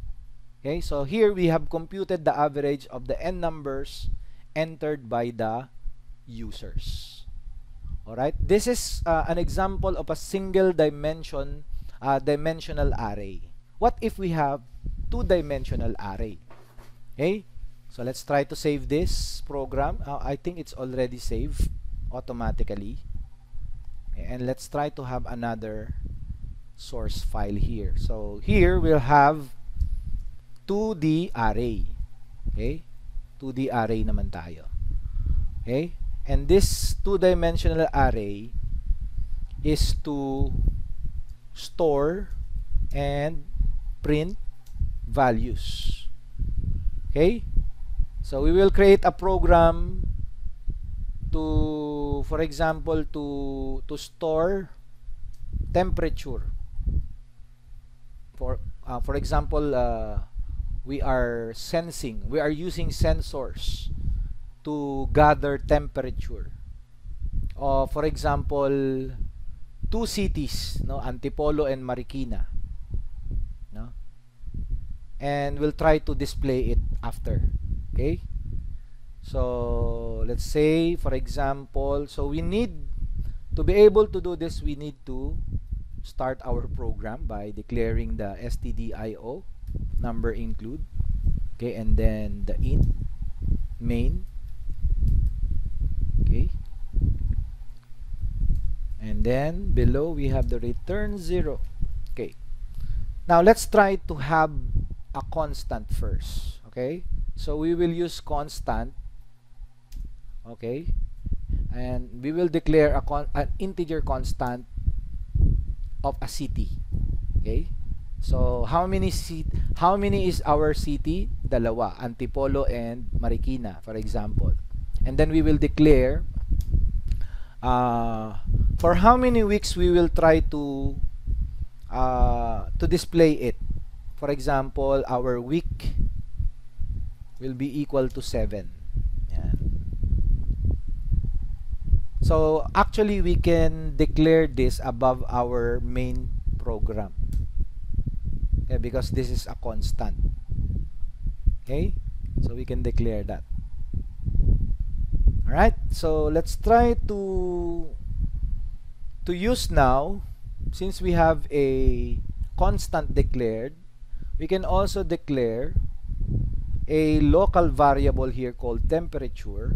Okay, so here we have computed the average of the n numbers entered by the users. Alright, this is an example of a single dimensional array. What if we have two-dimensional array? Okay, so let's try to save this program. I think it's already saved automatically. And let's try to have another source file here. So here we'll have 2D array. Okay? 2D array naman tayo. Okay? And this two-dimensional array is to store and print values. Okay? So we will create a program to, for example, to store temperature. For example, we are using sensors to gather temperature. For example, two cities, no, Antipolo and Marikina, no, and we'll try to display it after. Okay, so let's say, for example, so we need to be able to do this, we need to start our program by declaring the stdio number include. Okay, and then the int main. Okay, and then below we have the return 0. Okay, now let's try to have a constant first. Okay, so we will use constant. Okay, and we will declare an integer constant of a city. Okay? So, how many is our city? Dalawa, Antipolo and Marikina, for example. And then we will declare for how many weeks we will try to display it. For example, our week will be equal to 7. Yan. So, actually, we can declare this above our main program. Okay, because this is a constant. Okay? So, we can declare that. Alright? So, let's try to use now, since we have a constant declared, we can also declare a local variable here called temperature.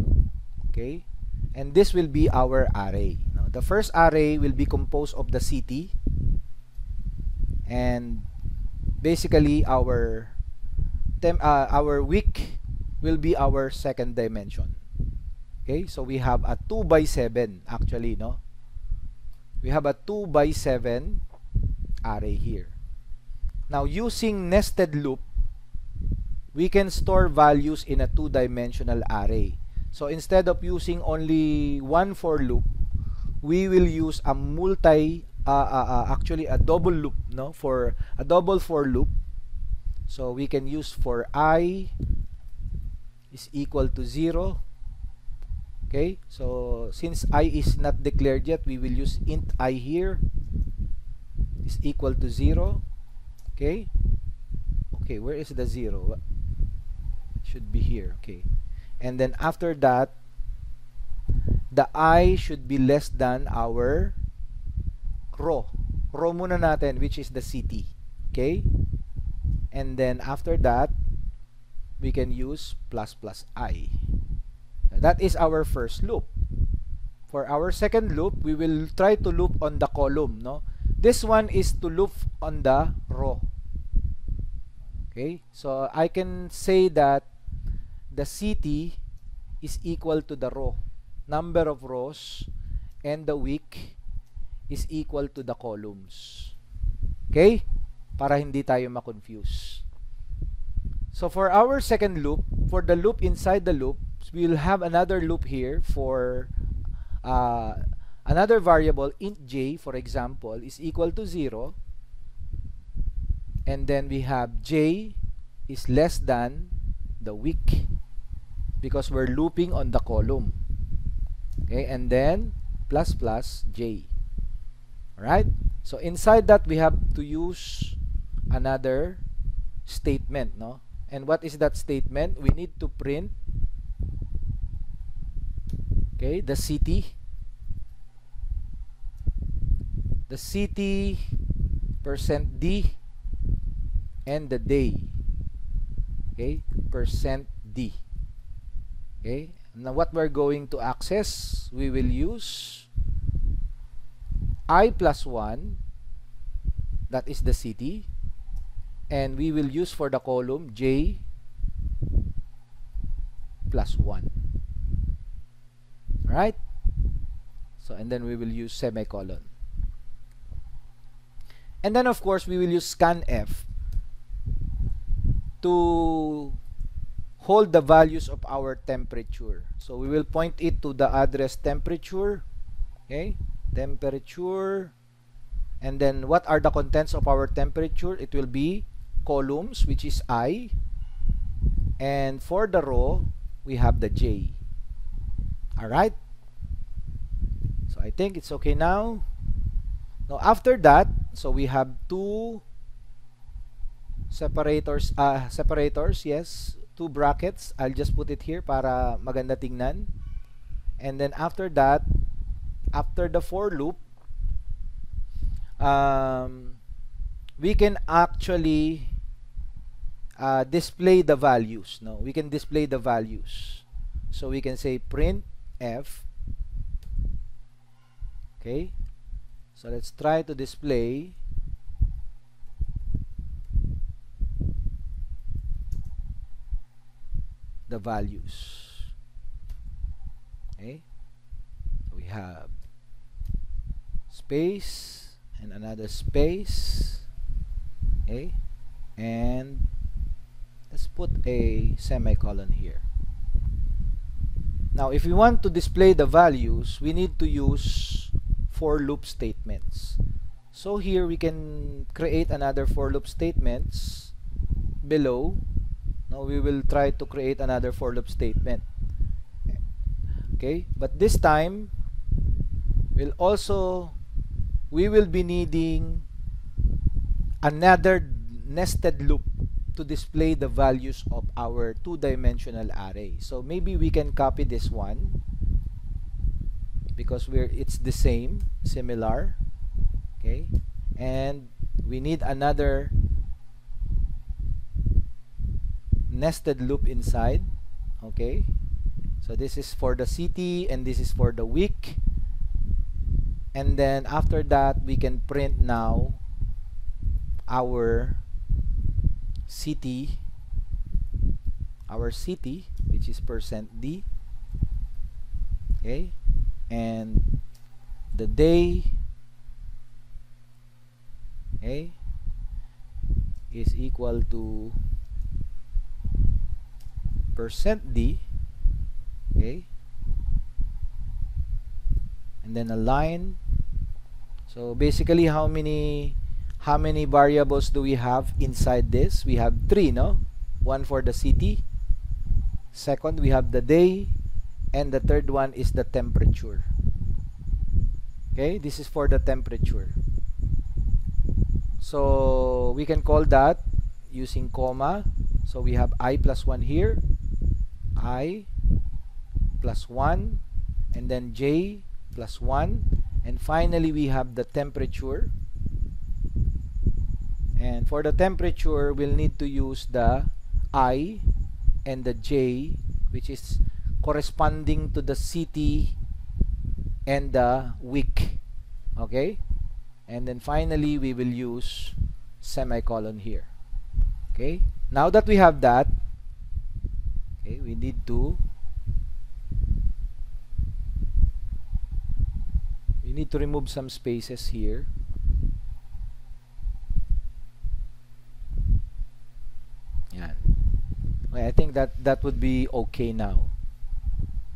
Okay? And this will be our array. Now, the first array will be composed of the city, and basically our week will be our second dimension. Okay, so we have a 2 by 7 actually, no? We have a 2 by 7 array here. Now, using nested loop, we can store values in a 2-dimensional array. So instead of using only one for loop, we will use a actually a double loop, no? For a double for loop. So we can use for I is equal to 0. Okay, so since I is not declared yet, we will use int I here is equal to 0. Okay, where is the 0? It should be here. Okay, and then after that, the I should be less than our row muna natin, which is the city. Okay, and then after that, we can use plus I. That is our first loop. For our second loop, we will try to loop on the column, no? This one is to loop on the row. Okay, so I can say that the city is equal to the row, number of rows, and the week is equal to the columns. Okay? Para hindi tayo ma-confuse. So for our second loop, for the loop inside the loop, we will have another loop here for another variable, int j, for example, is equal to 0. And then we have j is less than the week, because we're looping on the column. Okay, and then plus j. Alright? So inside that, we have to use another statement, no? And what is that statement? We need to print, okay, the city %d and the day. Okay, %d. Okay, now what we're going to access, we will use I plus 1, that is the city, and we will use for the column j plus 1. Alright? So, and then we will use semicolon. And then of course, we will use scanf to hold the values of our temperature. So we will point it to the address temperature. Okay? Temperature. And then what are the contents of our temperature? It will be columns, which is I. And for the row, we have the j. Alright? So I think it's okay now. Now after that, so we have two separators, yes, two brackets. I'll just put it here para maganda tingnan. And then after that, after the for loop, we can actually display the values. No, we can display the values. So we can say print f. Okay, so let's try to display the values. Okay, so we have space and another space. Okay, and let's put a semicolon here. Now if we want to display the values, we need to use for loop statements. So here we can create another for loop statements below. Now we will try to create another for loop statement. Okay, but this time we will be needing another nested loop to display the values of our two-dimensional array. So maybe we can copy this one because it's the same, similar. Okay, and we need another nested loop inside. Okay, so this is for the city and this is for the week, and then after that we can print now our city, which is %d. Okay, and the day, okay, is equal to %d. Okay, and then a line. So basically, how many variables do we have inside this? We have 3, no? One for the city, second we have the day, and the third one is the temperature. Okay, this is for the temperature. So we can call that using comma. So we have I plus 1 here, I plus 1, and then j plus 1, and finally we have the temperature. And for the temperature, we'll need to use the I and the j, which is corresponding to the city and the week. Okay, and then finally we will use semicolon here. Okay, now that we have that, okay, we need to remove some spaces here. Yan. Okay, I think that would be okay now.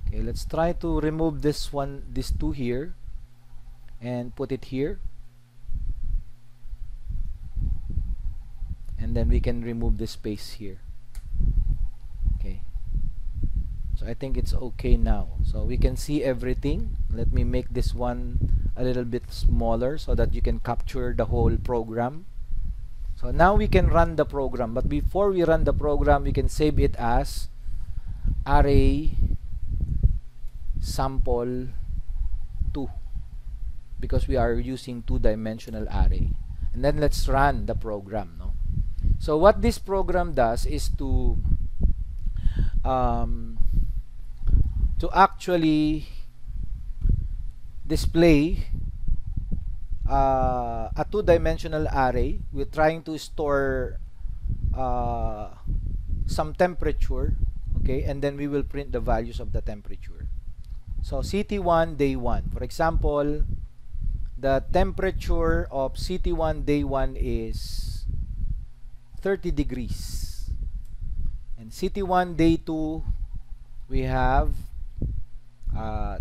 Okay, let's try to remove these two here and put it here, and then we can remove the space here. Okay, so I think it's okay now, so we can see everything. Let me make this one a little bit smaller so that you can capture the whole program. So now we can run the program, but before we run the program, we can save it as array sample 2 because we are using two-dimensional array. And then let's run the program, no? So what this program does is to actually display a two-dimensional array. We're trying to store some temperature, okay, and then we will print the values of the temperature. So city 1, day 1. For example, the temperature of city 1, day 1 is 30 degrees. And city 1, day 2, we have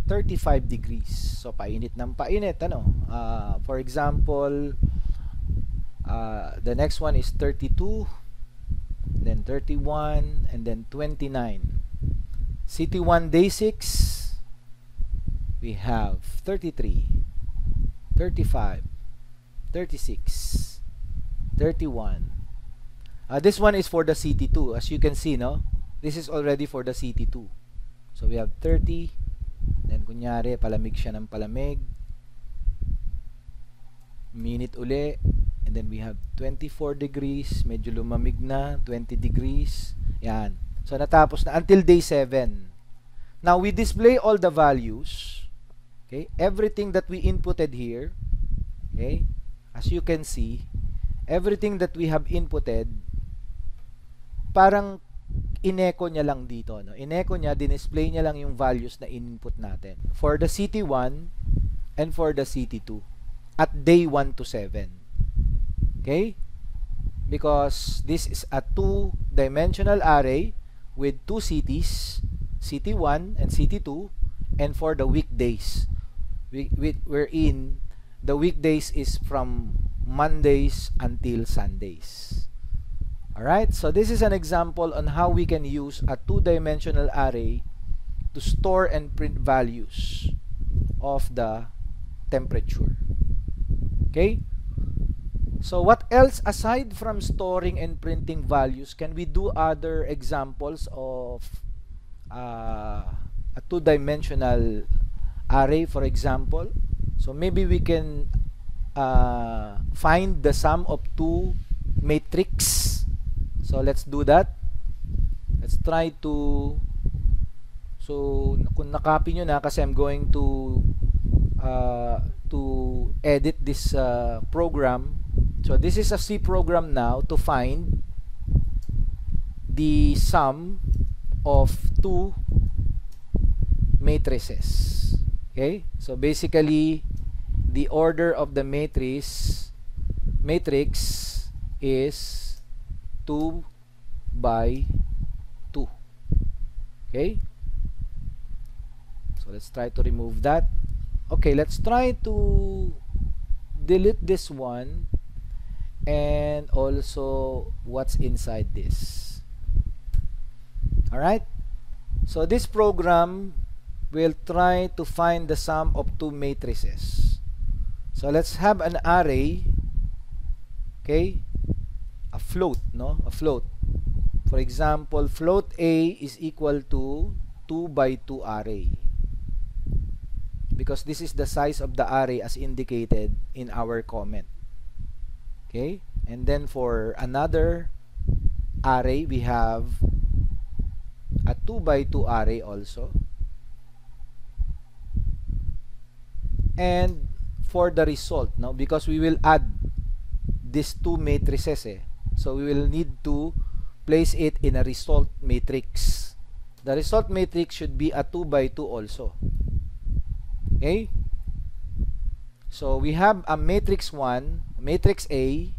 35 degrees. So painit ng painit, ano? For example, the next one is 32, then 31, and then 29. City 1, day 6, we have 33, 35, 36, 31. This one is for the city 2. As you can see, no? This is already for the city 2. So we have 30, then kunyari palamig siya ng palamig, minute uli, and then we have 24 degrees, medyo lumamig na, 20 degrees. Yan. So natapos na until day 7. Now we display all the values. Okay, everything that we inputted here, okay, as you can see, everything that we have inputted, parang in-echo niya lang dito, no? In-echo niya, din-display niya lang yung values na input natin for the city 1 and for the city 2. at day 1 to 7. Okay? Because this is a two-dimensional array with two cities, city 1 and city 2, and for the weekdays. We're in the weekdays is from Mondays until Sundays. Alright, so this is an example on how we can use a two-dimensional array to store and print values of the temperature. Okay? So what else aside from storing and printing values, can we do other examples of a two-dimensional array, for example? So maybe we can find the sum of two matrix. So let's do that. Let's try to, so kung nakopy nyo na, kasi I'm going to edit this program. So this is a C program now to find the sum of two matrices. Okay, so basically the order of the matrix is 2 by 2. Okay, so let's try to remove that. Okay, let's try to delete this one and also what's inside this. Alright, so this program will try to find the sum of two matrices. So let's have an array, okay, a float, no? A float. For example, float A is equal to 2 by 2 array, because this is the size of the array as indicated in our comment. Okay, and then for another array, we have a 2 by 2 array also. And for the result, no, because we will add these two matrices, so we will need to place it in a result matrix. The result matrix should be a 2 by 2 also. Okay, so we have a matrix 1, matrix A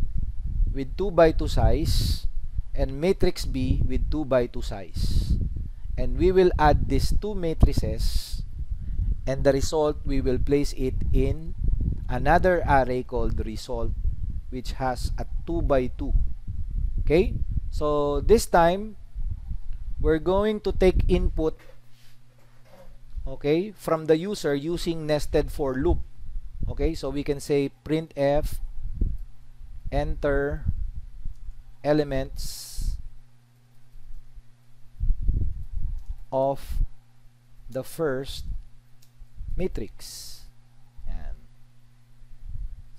with 2 by 2 size, and matrix B with 2 by 2 size, and we will add these two matrices, and the result we will place it in another array called result, which has a 2 by 2. Okay, so this time we're going to take input, okay, from the user using nested for loop. Okay, so we can say printf enter elements of the first matrix. Yan.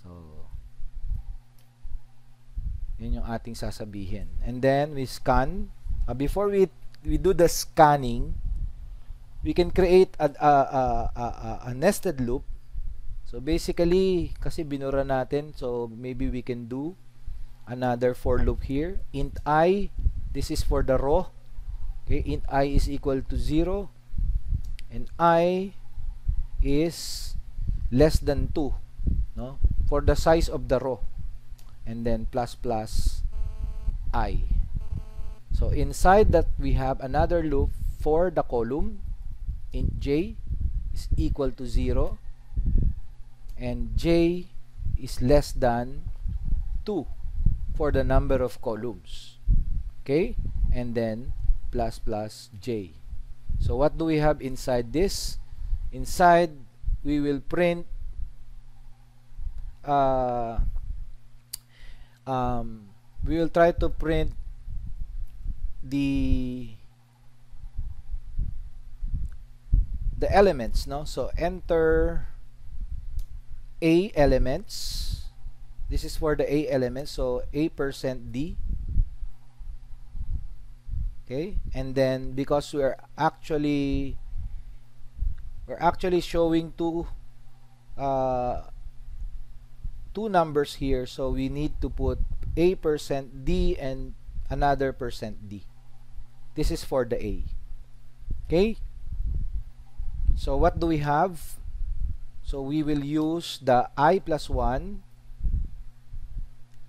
So yun yung ating sasabihin, and then we scan. Before we do the scanning, we can create a nested loop. So basically, kasi binura natin, so maybe we can do another for loop here. Int I, this is for the row. Okay, int I is equal to 0, and I is less than 2, no, for the size of the row, and then plus plus I. So inside that we have another loop for the column. Int j is equal to 0, and j is less than 2 for the number of columns. Okay, and then plus plus j. So what do we have inside this? Inside we will print we will try to print the elements, no? So enter A elements. This is for the A elements, so A%D. Okay, and then because we're actually showing two numbers here, so we need to put A%D and another %D. This is for the A. Okay, so what do we have? So we will use the I plus 1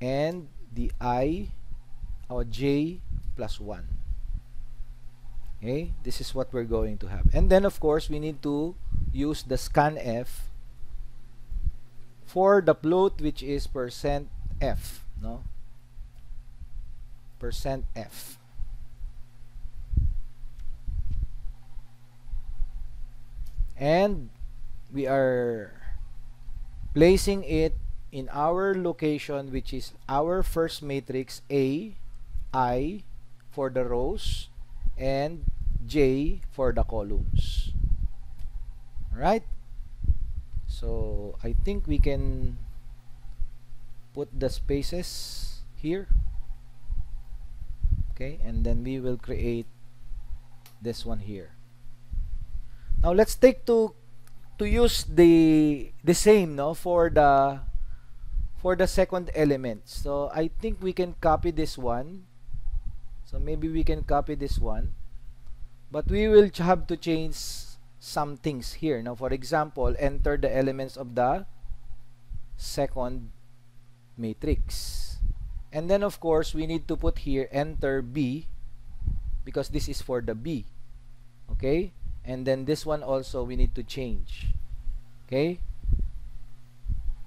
and the I or j plus 1. Okay, this is what we're going to have. And then of course we need to use the scanf for the float, which is %f, no? %f. And we are placing it in our location, which is our first matrix A, I for the rows, and J for the columns. Alright? So I think we can put the spaces here. Okay, and then we will create this one here. Now let's take to use the same, no, for the second element. So I think we can copy this one. So maybe we can copy this one, but we will have to change some things here. Now for example, enter the elements of the second matrix, and then of course we need to put here enter B, because this is for the B. Okay, and then this one also we need to change. Okay,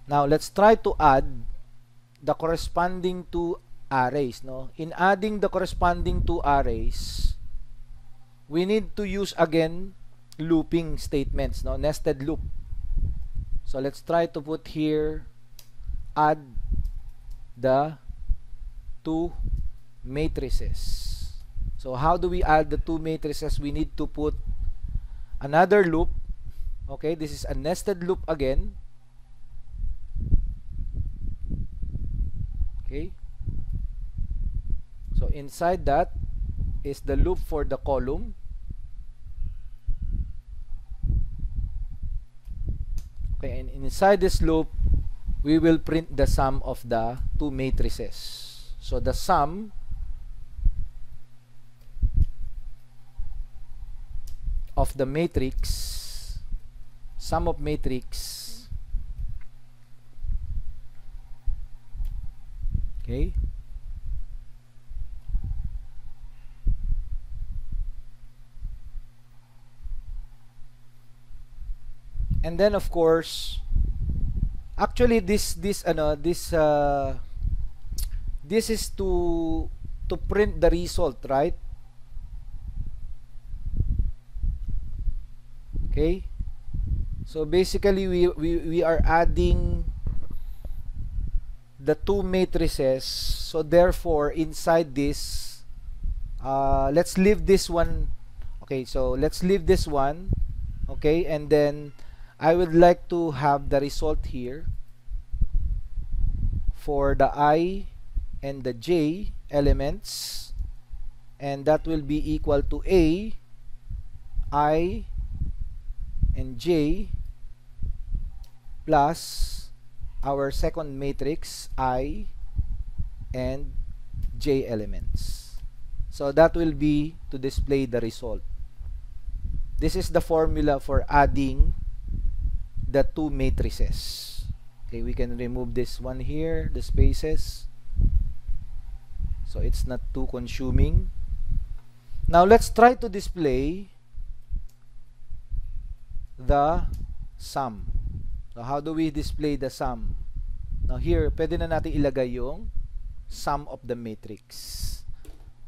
now let's try to add the corresponding two arrays, no? In adding the corresponding two arrays, we need to use again looping statements, no? Nested loop. So let's try to put here add the two matrices. So how do we add the two matrices? We need to put another loop. Okay, this is a nested loop again. Okay, so inside that is the loop for the column. Okay, and inside this loop we will print the sum of the two matrices. So the sum of the matrix, sum of matrix, okay, and then of course actually this is to print the result, right? Okay, so basically we are adding the two matrices. So therefore inside this, let's leave this one. Okay, so let's leave this one. Okay, and then I would like to have the result here for the I and the J elements, and that will be equal to A, I and J plus our second matrix I and J elements. So that will be to display the result. This is the formula for adding the two matrices. Okay, we can remove this one here, the spaces, so it's not too consuming. Now let's try to display the sum. So how do we display the sum? Now here, pwede na natin ilagay yung sum of the matrix.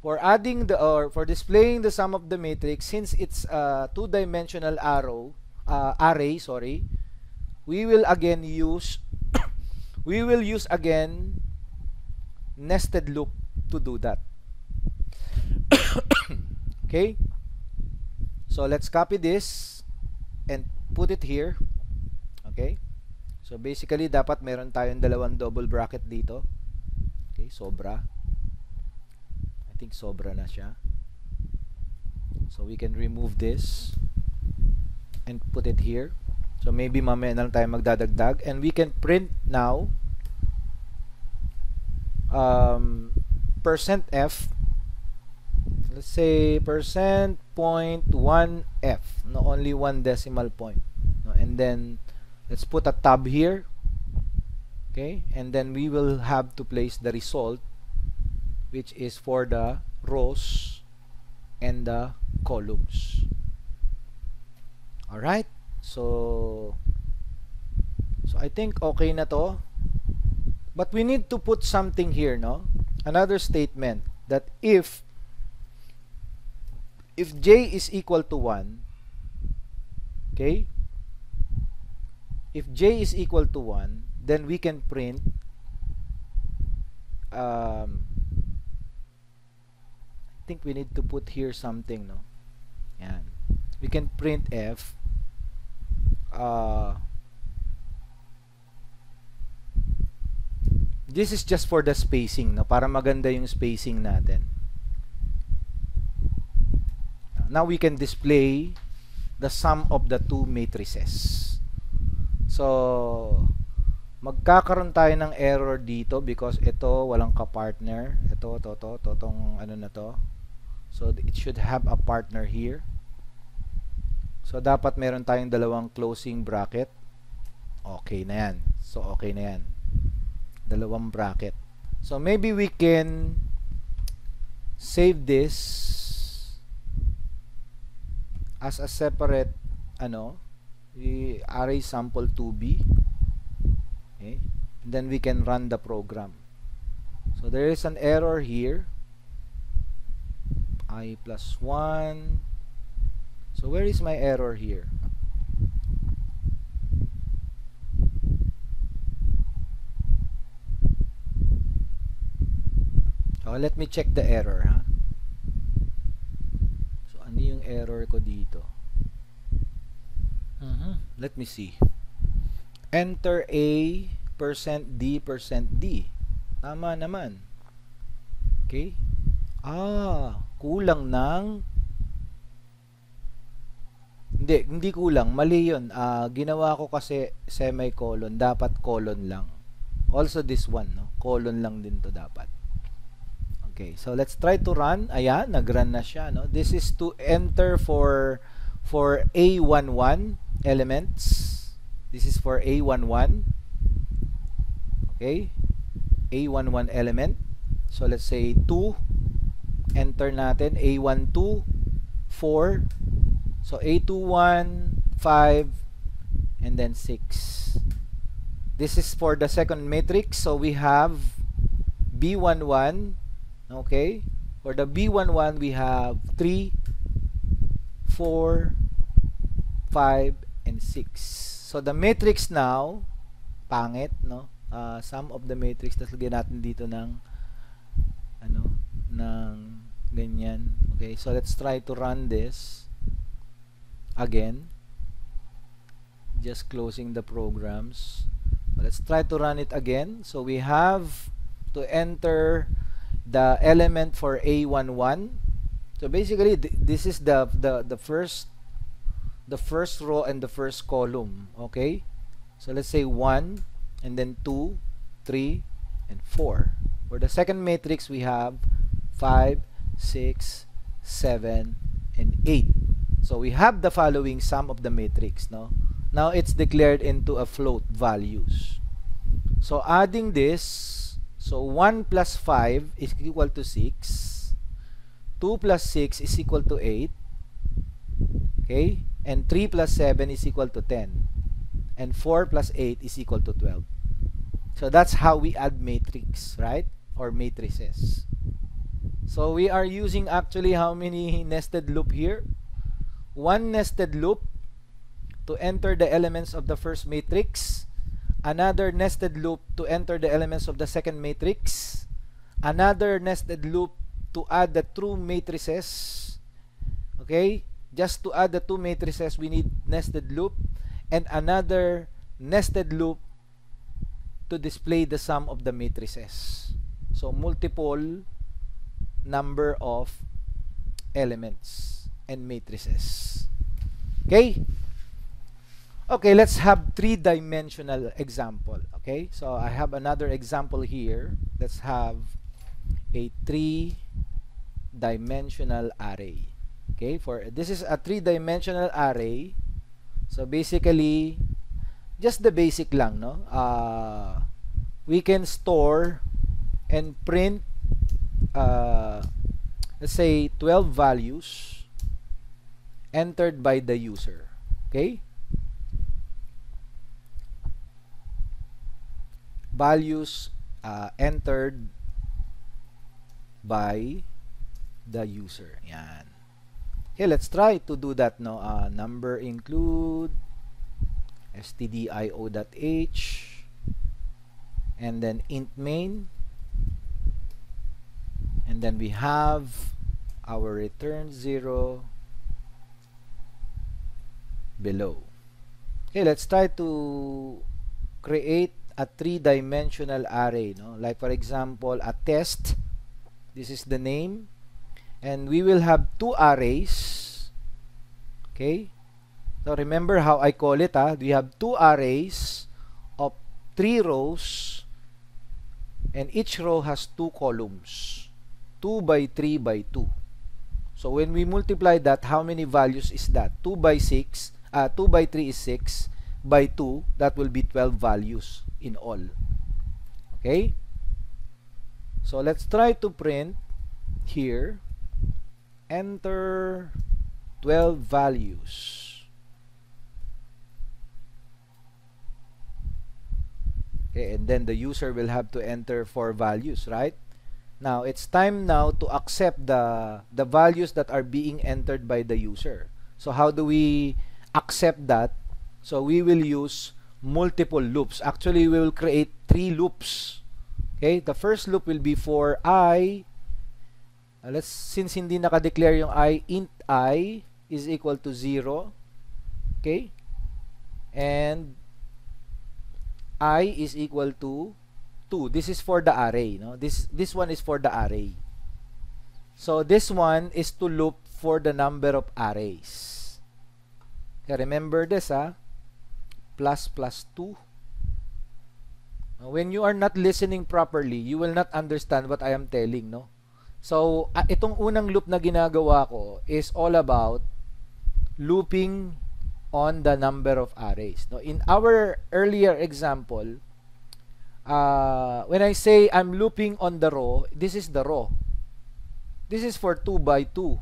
For adding the, or for displaying the sum of the matrix, since it's a two-dimensional array, sorry, we will again use again nested loop to do that. Okay, so let's copy this and put it here. Okay, so basically dapat meron tayong dalawang double bracket dito. Okay, sobra, I think sobra na siya, so we can remove this and put it here. So maybe mamaya na lang tayo magdadagdag, and we can print now %f, let's say %.1f, no, only one decimal point, no, and then Let's put a tab here. Okay, and then we will have to place the result, which is for the rows and the columns. Alright, so I think okay na to. But we need to put something here, no? Another statement that if j is equal to 1, okay? If j is equal to 1, then we can print I think we need to put here something, no? Yan. We can print f this is just for the spacing, no? Para maganda yung spacing natin. Now we can display the sum of the two matrices. So magkakaroon tayo ng error dito because ito walang ka-partner. Tong ano na to. So it should have a partner here. So dapat meron tayong dalawang closing bracket. Okay na yan. So okay na yan. Dalawang bracket. So maybe we can save this as a separate array sample 2b. Okay, and then we can run the program. So there is an error here, I plus 1. So where is my error here? So let me check the error, ha? So ano yung error ko dito? Let me see. Enter a %d%d. Tama naman. Okay? Kulang ng hindi kulang, mali yun. Ginawa ko kasi semicolon, dapat colon lang. Also this one, no? Colon lang din to dapat. Okay, so let's try to run. Ayan, nag-run na siya, no? This is to enter for A11 elements. This is for A11. Okay, A11 element. So let's say 2. Enter natin A12, 4. So A21, 5, and then 6. This is for the second matrix. So we have B11. Okay, for the B11 we have 3, 4, 5, and 6. So the matrix now, pangit, no? Sum of the matrix. Tapos lagyan natin dito ng ng ganyan. Okay, so let's try to run this again. Just closing the programs. Let's try to run it again. So we have to enter the element for A11. So basically this is the first row and the first column. Okay, so let's say 1, and then 2, 3, and 4. For the second matrix we have 5, 6, 7, and 8. So we have the following sum of the matrix, no? Now it's declared into a float values. So adding this, so 1 plus 5 is equal to 6. 2 plus 6 is equal to 8. Okay? And 3 plus 7 is equal to 10. And 4 plus 8 is equal to 12. So that's how we add matrix, right? Or matrices. So we are using actually how many nested loop here? One nested loop to enter the elements of the first matrix, another nested loop to enter the elements of the second matrix, another nested loop to add the two matrices. Okay, just to add the two matrices we need nested loop, and another nested loop to display the sum of the matrices. So multiple number of elements and matrices. Okay? Okay, let's have three-dimensional example. Okay, so I have another example here. Let's have a three-dimensional array. Okay, for this is a three-dimensional array. So basically, just the basic lang, no? We can store and print, let's say 12 values entered by the user. Okay? Values entered by the user. Yan. Okay, let's try to do that, no? Number include stdio.h and then int main, and then we have our return 0 below. Okay, let's try to create a three-dimensional array, no? Like for example, a test. This is the name, and we will have two arrays. Okay, so remember how I call it. We have two arrays of 3 rows, and each row has 2 columns, 2 by 3 by 2. So when we multiply that, how many values is that? 2 by 6, 2 by 3 is 6, by 2, that will be 12 values in all. Okay? So let's try to print here, enter 12 values. Okay, and then the user will have to enter 4 values, right? Now, it's time now to accept the values that are being entered by the user. So how do we accept that? So we will use multiple loops. Actually, we will create 3 loops. Okay, the first loop will be for I. Since hindi naka-declare yung I, int I is equal to 0. Okay, and I is equal to 2. This is for the array, no? This one is for the array. So this one is to loop for the number of arrays. Okay, remember this, plus 2. When you are not listening properly, you will not understand what I am telling, no? So itong unang loop na ginagawa ko is all about looping on the number of arrays. No, in our earlier example, when I say I'm looping on the row, this is the row. This is for 2 by 2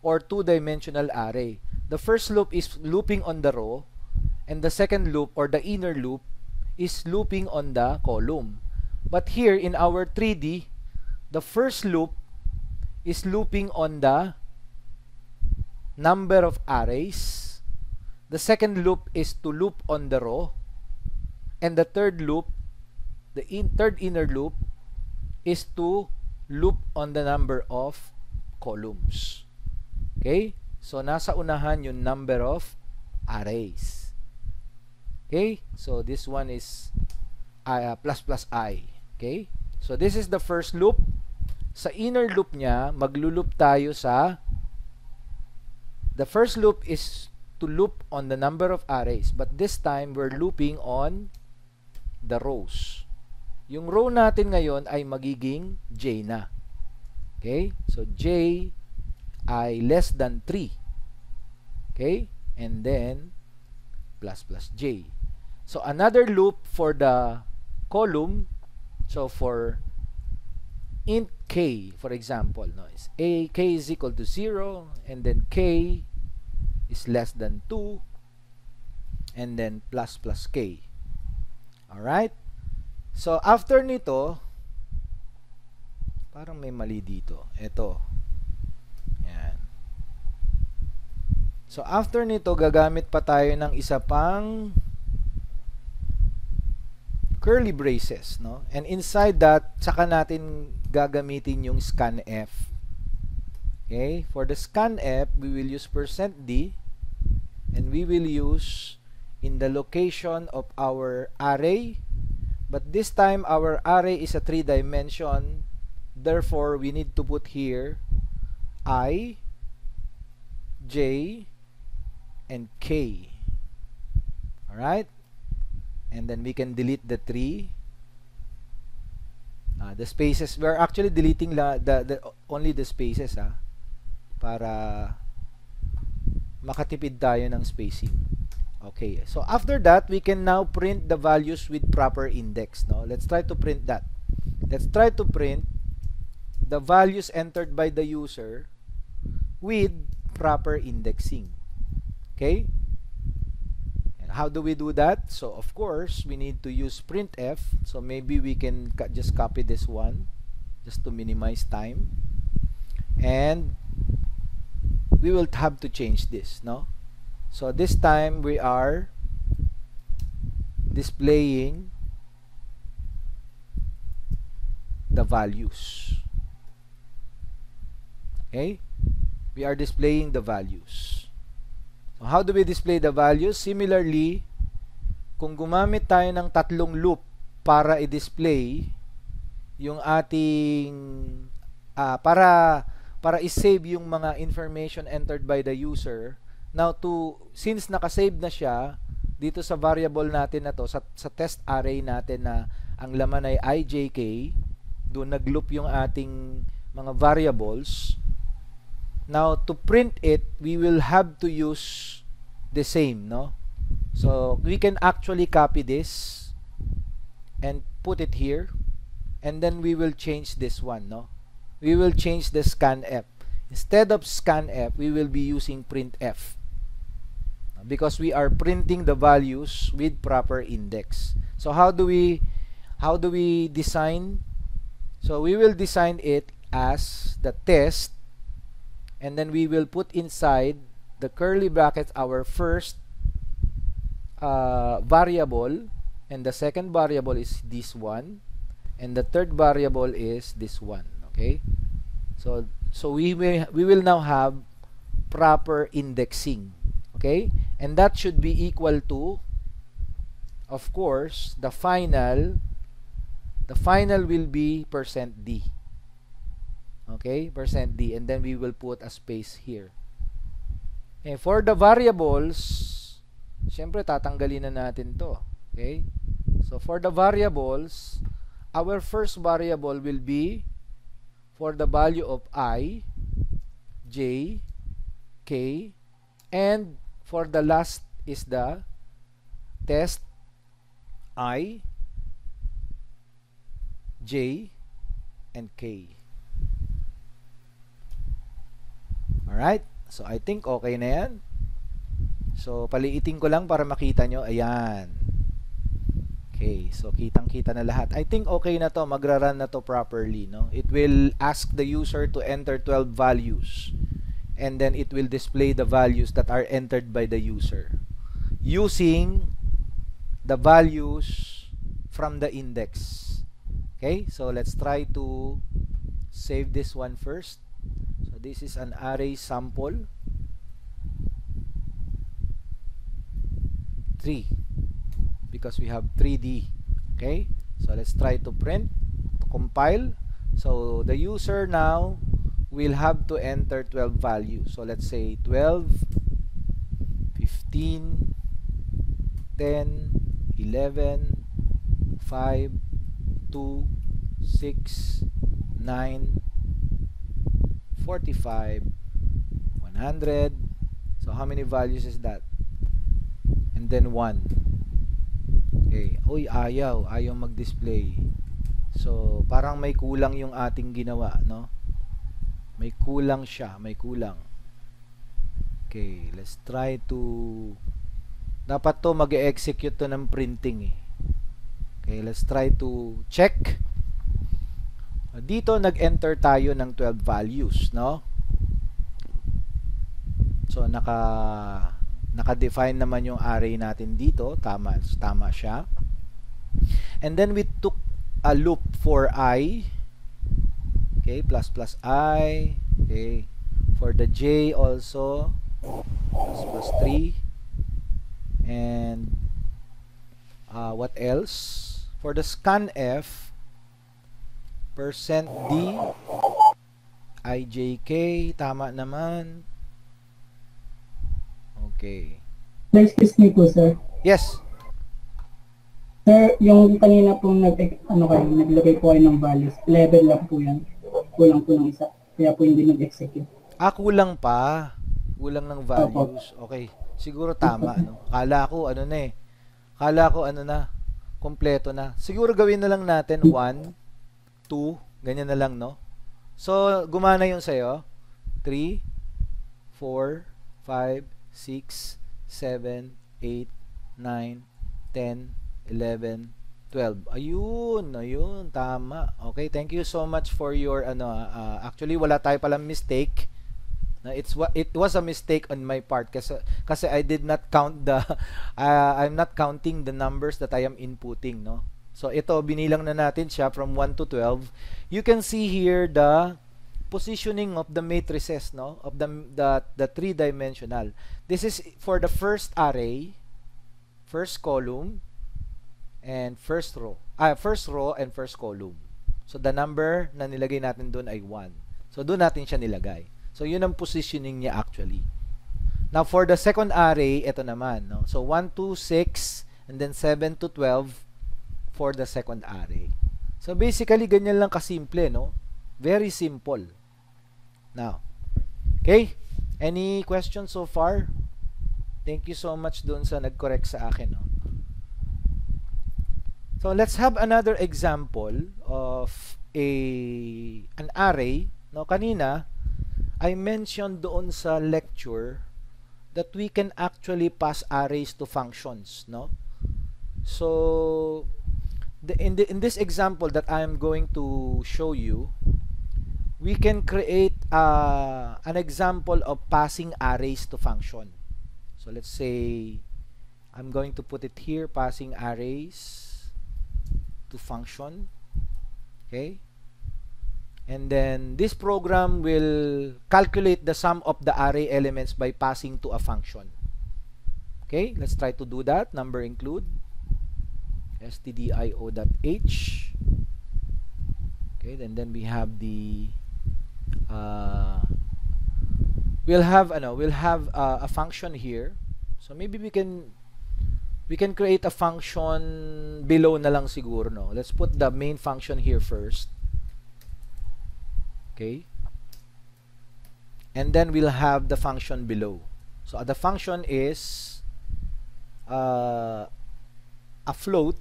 or 2-dimensional array. The first loop is looping on the row, and the second loop or the inner loop is looping on the column. But here in our 3D, the first loop is looping on the number of arrays. The second loop is to loop on the row, and the third loop, the third inner loop, is to loop on the number of columns. Okay? So nasa unahan yung number of arrays. Okay? So this one is plus I. Okay? So this is the first loop. Sa inner loop niya, magluloop tayo sa, the first loop is to loop on the number of arrays, but this time we're looping on the rows. Yung row natin ngayon ay magiging j na. Okay? So j ay less than 3. Okay? And then plus j. So another loop for the column. So for int k, for example, no, is k is equal to 0, and then k is less than 2, and then plus k. Alright? So after nito, parang may mali dito. Ito. Yan. So after nito, gagamit pa tayo ng isa pang curly braces, no? And inside that, saka natin gagamitin yung scanf. Okay? For the scanf, we will use %d, and we will use in the location of our array, but this time our array is a 3-dimension, therefore we need to put here I, j, and k. Alright? And then we can delete the 3. The spaces, we're actually deleting only the spaces, para makatipid tayo ng spacing. Okay, so after that, we can now print the values with proper index. No? Let's try to print that. Let's try to print the values entered by the user with proper indexing. Okay? And how do we do that? So, of course, we need to use printf. So, maybe we can just copy this one just to minimize time. And we will have to change this, no? So this time we are displaying the values. Okay? We are displaying the values. So how do we display the values? Similarly, kung gumamit tayo ng tatlong loop para i-display yung ating para i-save yung mga information entered by the user. Now, since nakasave na siya dito sa variable natin na to, sa test array natin na ang laman ay ijk, doon nag-loop yung ating mga variables. Now, to print it, we will have to use the same, no? So, we can actually copy this and put it here, and then we will change this one, no? We will change the scanf. Instead of scanf, we will be using printf, because we are printing the values with proper index. So how do we design? So we will design it as the test, and then we will put inside the curly brackets our first variable, and the second variable is this one, and the third variable is this one. Okay, so we will now have proper indexing. Okay, and that should be equal to, of course, the final will be %d. Okay, %d, and then we will put a space here. Okay, for the variables, syempre tatanggalin na natin to. Okay, so for the variables, our first variable will be for the value of I, j, k, and for the last is the test I, j, and k. Alright, so I think okay na yan. So paliitin ko lang para makita nyo. Ayan. Okay, so kitang-kita na lahat. I think okay na to, magra-run na to properly, no? It will ask the user to enter 12 values, and then it will display the values that are entered by the user using the values from the index. Okay, so let's try to save this one first. So this is an array sample 3, because we have 3D. Okay, so let's try to print, to compile. So the user now will have to enter 12 values. So let's say 12, 15, 10, 11, 5, 2, 6, 9, 45, 100. So how many values is that? And then 1. Okay. Uy, ayaw mag-display. So parang may kulang yung ating ginawa, no? May kulang siya, may kulang. Okay, let's try to, dapat to mag-execute to ng printing eh. Okay, let's try to check. Dito nag-enter tayo ng 12 values, no? So naka-define naman yung array natin dito, tama siya. And then we took a loop for I. Okay, plus I. Okay, for the j also plus 3, and what else? For the scanf, %d ijk, tama naman. Okay. Excuse me po, sir. Yes. Sir, yung kanina pong naglagay po kayo ng values, 11 lang po yan. Kulang po ng isa. Kaya po hindi nag-execute. Kulang pa. Kulang ng values. Okay. Siguro tama, no? Kala ko ano na eh. Kala ko ano na, kompleto na. Siguro gawin na lang natin 1, 2, ganyan na lang, no? So, gumana yun sa'yo. 3, 4, 5, 6, 7, 8, 9, 10, 11, 12. Ayun, tama. Okay, thank you so much for your actually wala tayo palang mistake. It was a mistake on my part kasi I did not count the I'm not counting the numbers that I am inputting, no? So ito binilang na natin siya from 1 to 12. You can see here the positioning of the matrices, no? Of the three-dimensional. This is for the first array, first column, and first row and first column. So the number na nilagay natin doon ay 1. So doon natin siya nilagay. So yun ang positioning niya actually. Now for the second array, ito naman, no? So 1 to 6 and then 7 to 12 for the second array. So basically ganyan lang kasimple, no? Very simple. Now, okay? Any questions so far? Thank you so much doon sa nag-correct sa akin, no? So let's have another example of an array, no? Kanina I mentioned doon sa lecture that we can actually pass arrays to functions, no? So in this example that I am going to show you, we can create an example of passing arrays to function. So let's say I'm going to put it here, passing arrays to function. Okay? And then this program will calculate the sum of the array elements by passing to a function. Okay, let's try to do that. Number include stdio.h. Okay, and then we have the we'll have a function here. So maybe we can create a function below na lang siguro, no? Let's put the main function here first. Okay, and then we'll have the function below. So the function is a float,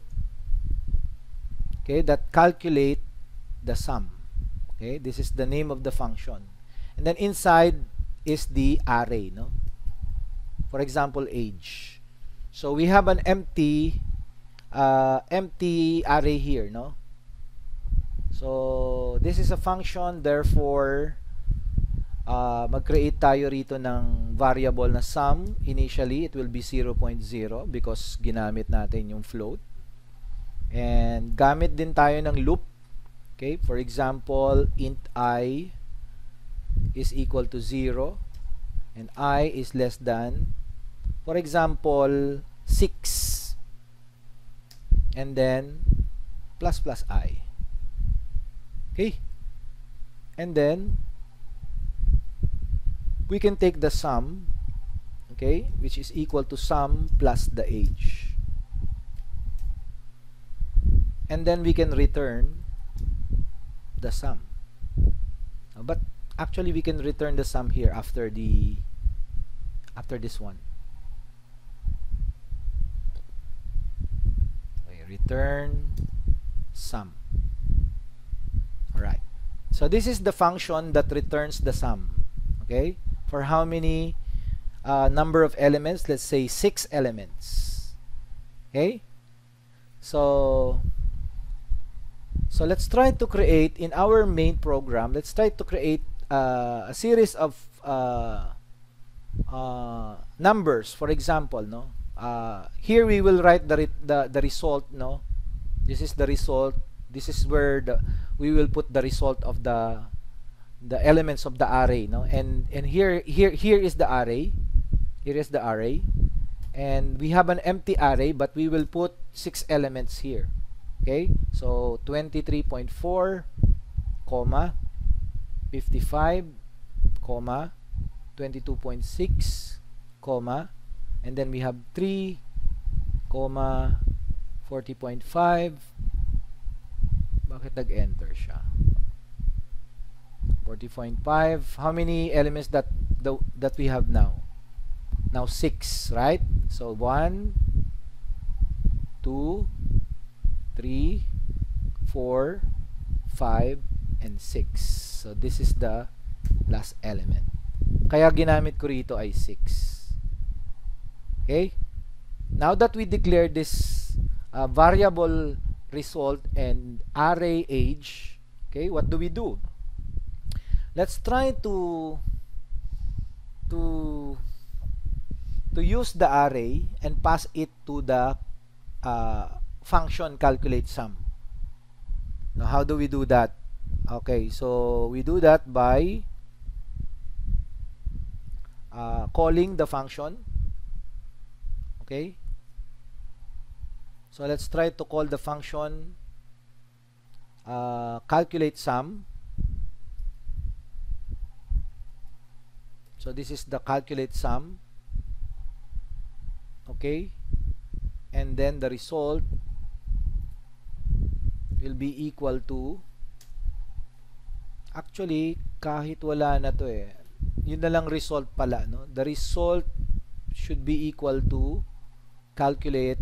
okay, that calculate the sum. Okay, this is the name of the function, and then inside is the array, no? For example, age. So we have an empty array here, no? So this is a function, therefore mag-create tayo rito ng variable na sum. Initially it will be 0.0 because ginamit natin yung float, and gamit din tayo ng loop. Okay, for example, int I is equal to 0 and I is less than, for example, 6, and then plus I. Okay, and then we can take the sum, okay, which is equal to sum plus the age, and then we can return the sum. But actually we can return the sum here after this one. Okay, return sum. Alright, so this is the function that returns the sum. Okay, for how many number of elements? Let's say 6 elements. Okay, so let's try to create in our main program, let's try to create a series of numbers. For example, no, here we will write the result, no? This is the result. This is where we will put the result of the elements of the array, no? And here is the array. Here is the array, and we have an empty array, but we will put 6 elements here. Okay, so 23.4, 55, 22.6, and then we have 3, 40.5. Bakit nag-enter siya? 40.5. How many elements that that we have now. Now 6, right? So 1, 2, 3, 4, 5, and 6. So this is the last element. Kaya ginamit ko rito ay 6. Okay? Now that we declare this variable result and array age, okay, what do we do? Let's try to use the array and pass it to the function calculate sum. Now, how do we do that? Okay, so we do that by calling the function. Okay, so let's try to call the function calculate sum. So this is the calculate sum. Okay, and then the result will be equal to, actually kahit wala na to yun na lang result pala, no? The result should be equal to calculate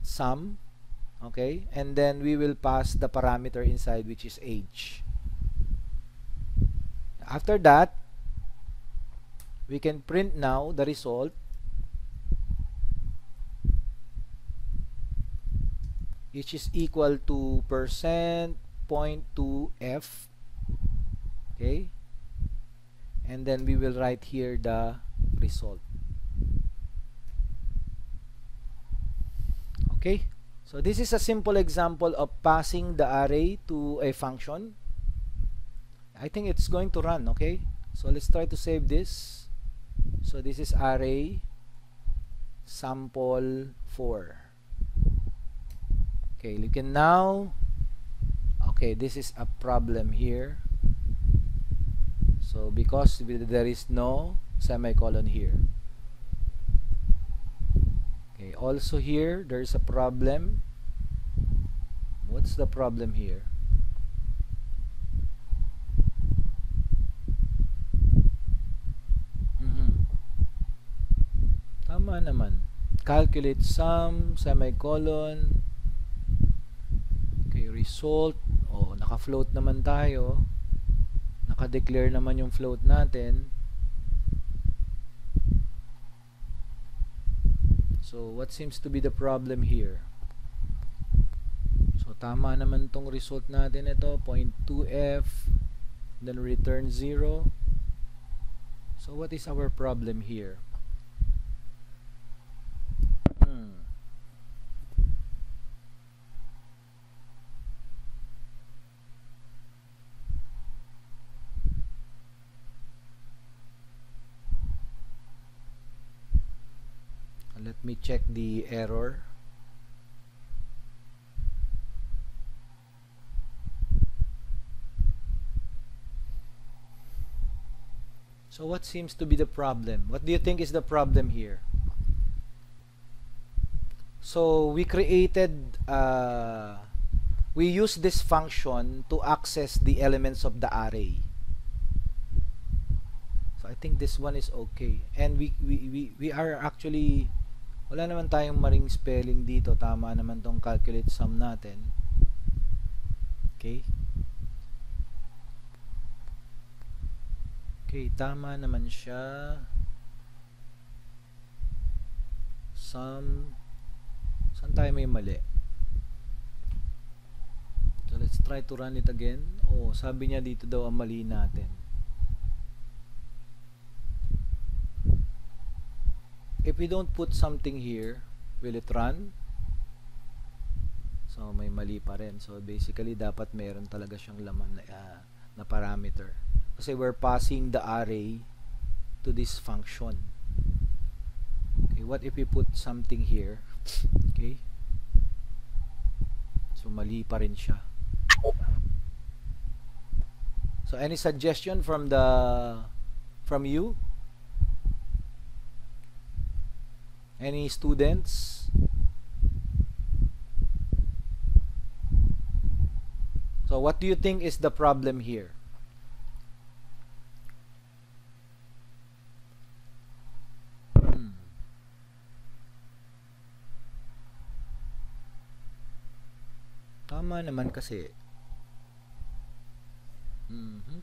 sum. Okay, and then we will pass the parameter inside, which is age. After that, we can print now the result, which is equal to %.2f. Okay, and then we will write here the result. Okay, so this is a simple example of passing the array to a function. I think it's going to run. Okay, so let's try to save this. So this is array sample 4. Okay, you can now, okay, this is a problem here. So because there is no semicolon here. Okay, also here there's a problem. What's the problem here? Tama naman. Calculate sum, semicolon. Okay, result. Oh, naka-float naman tayo. Naka-declare naman yung float natin. So, what seems to be the problem here? So, tama naman tong result natin ito. 0.2f. Then return 0. So, what is our problem here? Let me check the error. So what seems to be the problem? What do you think is the problem here? So we created, we use this function to access the elements of the array. So I think this one is okay. And we are actually, wala naman tayong maling spelling dito. Tama naman tong calculate sum natin. Okay. Okay, tama naman siya. Sum. Saan tayo may mali? So let's try to run it again. Oh, sabi niya dito daw ang mali natin. If we don't put something here, will it run? So may mali pa rin. So basically dapat meron talaga siyang laman na parameter. Kasi we're passing the array to this function. Okay, what if we put something here? Okay. So mali pa rin siya. So any suggestion from you? Any students? So what do you think is the problem here? Tama naman kasi. Mhm.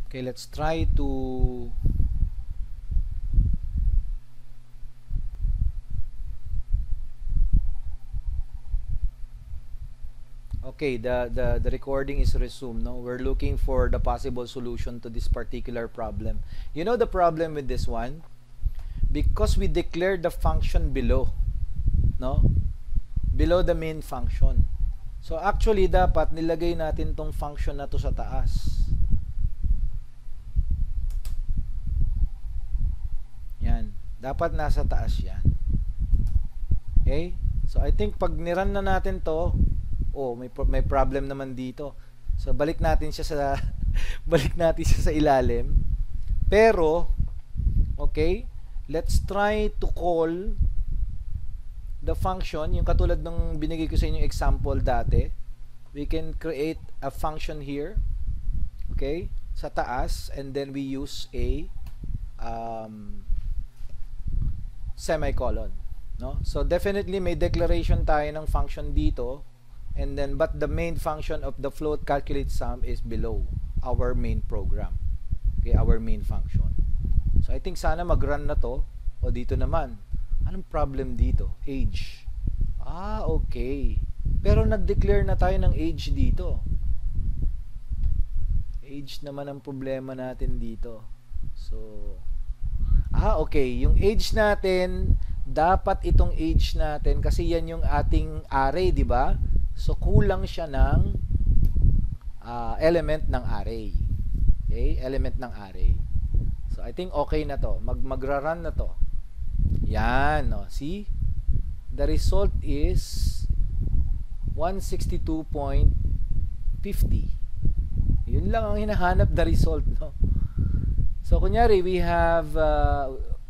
Okay, let's try to okay, the recording is resumed. No, we're looking for the possible solution to this particular problem. You know the problem with this one? Because we declared the function below, no? Below the main function. So actually dapat nilagay natin tong function na to sa taas. Yan. Dapat nasa taas yan. Okay? So I think pag niran na natin to, oh, may problem naman dito. So balik natin siya sa balik natin siya sa ilalim. Pero okay, let's try to call the function, yung katulad ng binigay ko sa inyo example dati. We can create a function here, okay, sa taas, and then we use a semicolon, no? So definitely may declaration tayo ng function dito, and then but the main function of the float calculate sum is below our main program, okay, our main function. So I think sana mag-run na to. O dito naman, anong problem dito? Age. Ah, okay. Pero nag-declare na tayo ng age dito. Age naman ang problema natin dito. So, okay. Yung age natin, dapat itong age natin, kasi yan yung ating array, di ba? So, kulang siya ng element ng array. Okay? Element ng array. So, I think okay na to. Magra-run na to. Yan, no? See? The result is 162.50. Yun lang ang hinahanap, the result, no? So, kunyari, we have,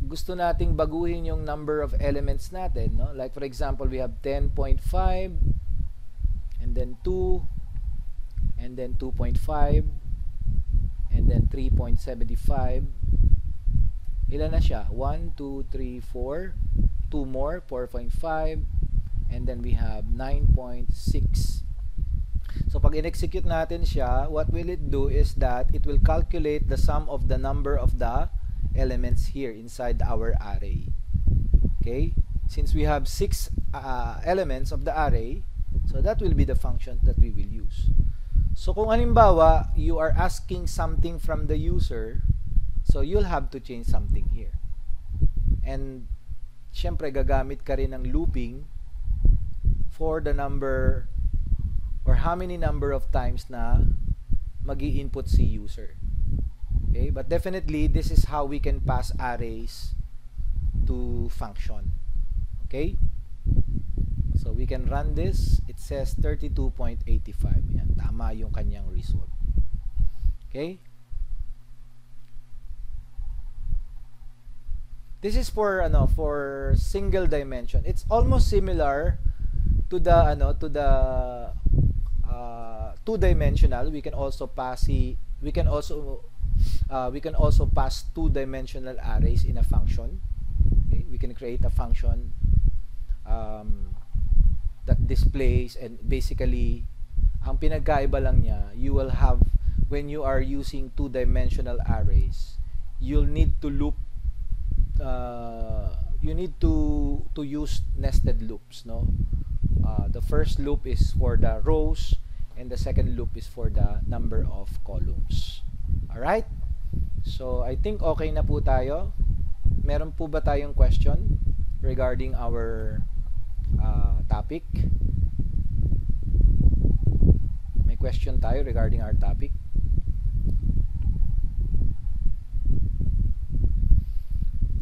gusto nating baguhin yung number of elements natin, no? Like, for example, we have 10.5, and then 2, and then 2.5, and then 3.75. Ilan na siya? 1, 2, 3, 4. 2 more, 4.5. And then we have 9.6. So pag in-execute natin siya, what will it do is that it will calculate the sum of the number of the elements here inside our array. Okay? Since we have 6 elements of the array, so that will be the function that we will use. So kung halimbawa, you are asking something from the user, so you'll have to change something here. And syempre gagamit ka rin ng looping for the number or how many number of times na magi-input si user. Okay? But definitely this is how we can pass arrays to function. Okay? So we can run this. It says 32.85. Yan, tama yung kanyang result. Okay? This is for single dimension. It's almost similar to the two-dimensional. We can also pass two-dimensional arrays in a function. Okay? We can create a function that displays, and basically ang pinagkaiba lang niya, you will have, when you are using two-dimensional arrays, you'll need to loop. You need to use nested loops, no? The first loop is for the rows, and the second loop is for the number of columns. Alright? So, I think okay na po tayo. Meron po ba tayong question regarding our topic? May question tayo regarding our topic?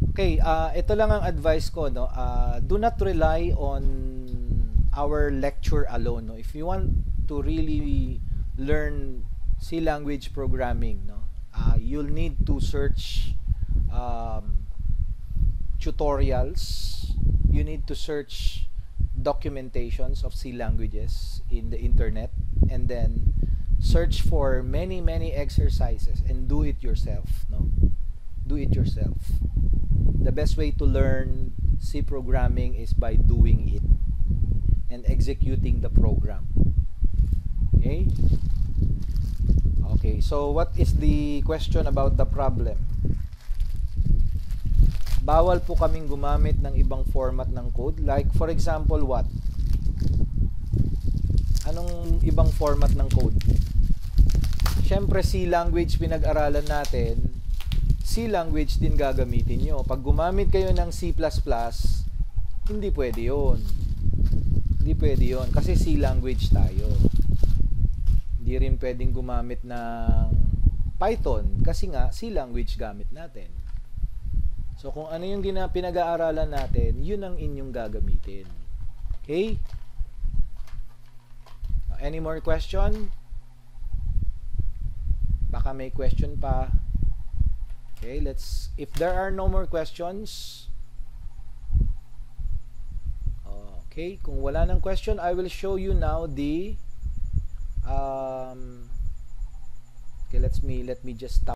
Okay, ito lang ang advice ko, no. Do not rely on our lecture alone, no. If you want to really learn C language programming, no, you'll need to search tutorials. You need to search documentations of C languages in the internet, and then search for many exercises and do it yourself, no? Do it yourself. The best way to learn C programming is by doing it and executing the program. Okay? Okay, so what is the question about the problem? Bawal po kaming gumamit ng ibang format ng code. Like, for example, what? Anong ibang format ng code? Siyempre, C language pinag-aralan natin. C language din gagamitin nyo. Pag gumamit kayo ng C++, hindi pwede yun. Hindi pwede yun. Kasi C language tayo. Hindi rin pwedeng gumamit ng Python. Kasi nga, C language gamit natin. So, kung ano yung pinag-aaralan natin, yun ang inyong gagamitin. Okay? Any more question? Baka may question pa. Okay, if there are no more questions, okay, kung wala nang question, I will show you now the, okay, let me just stop.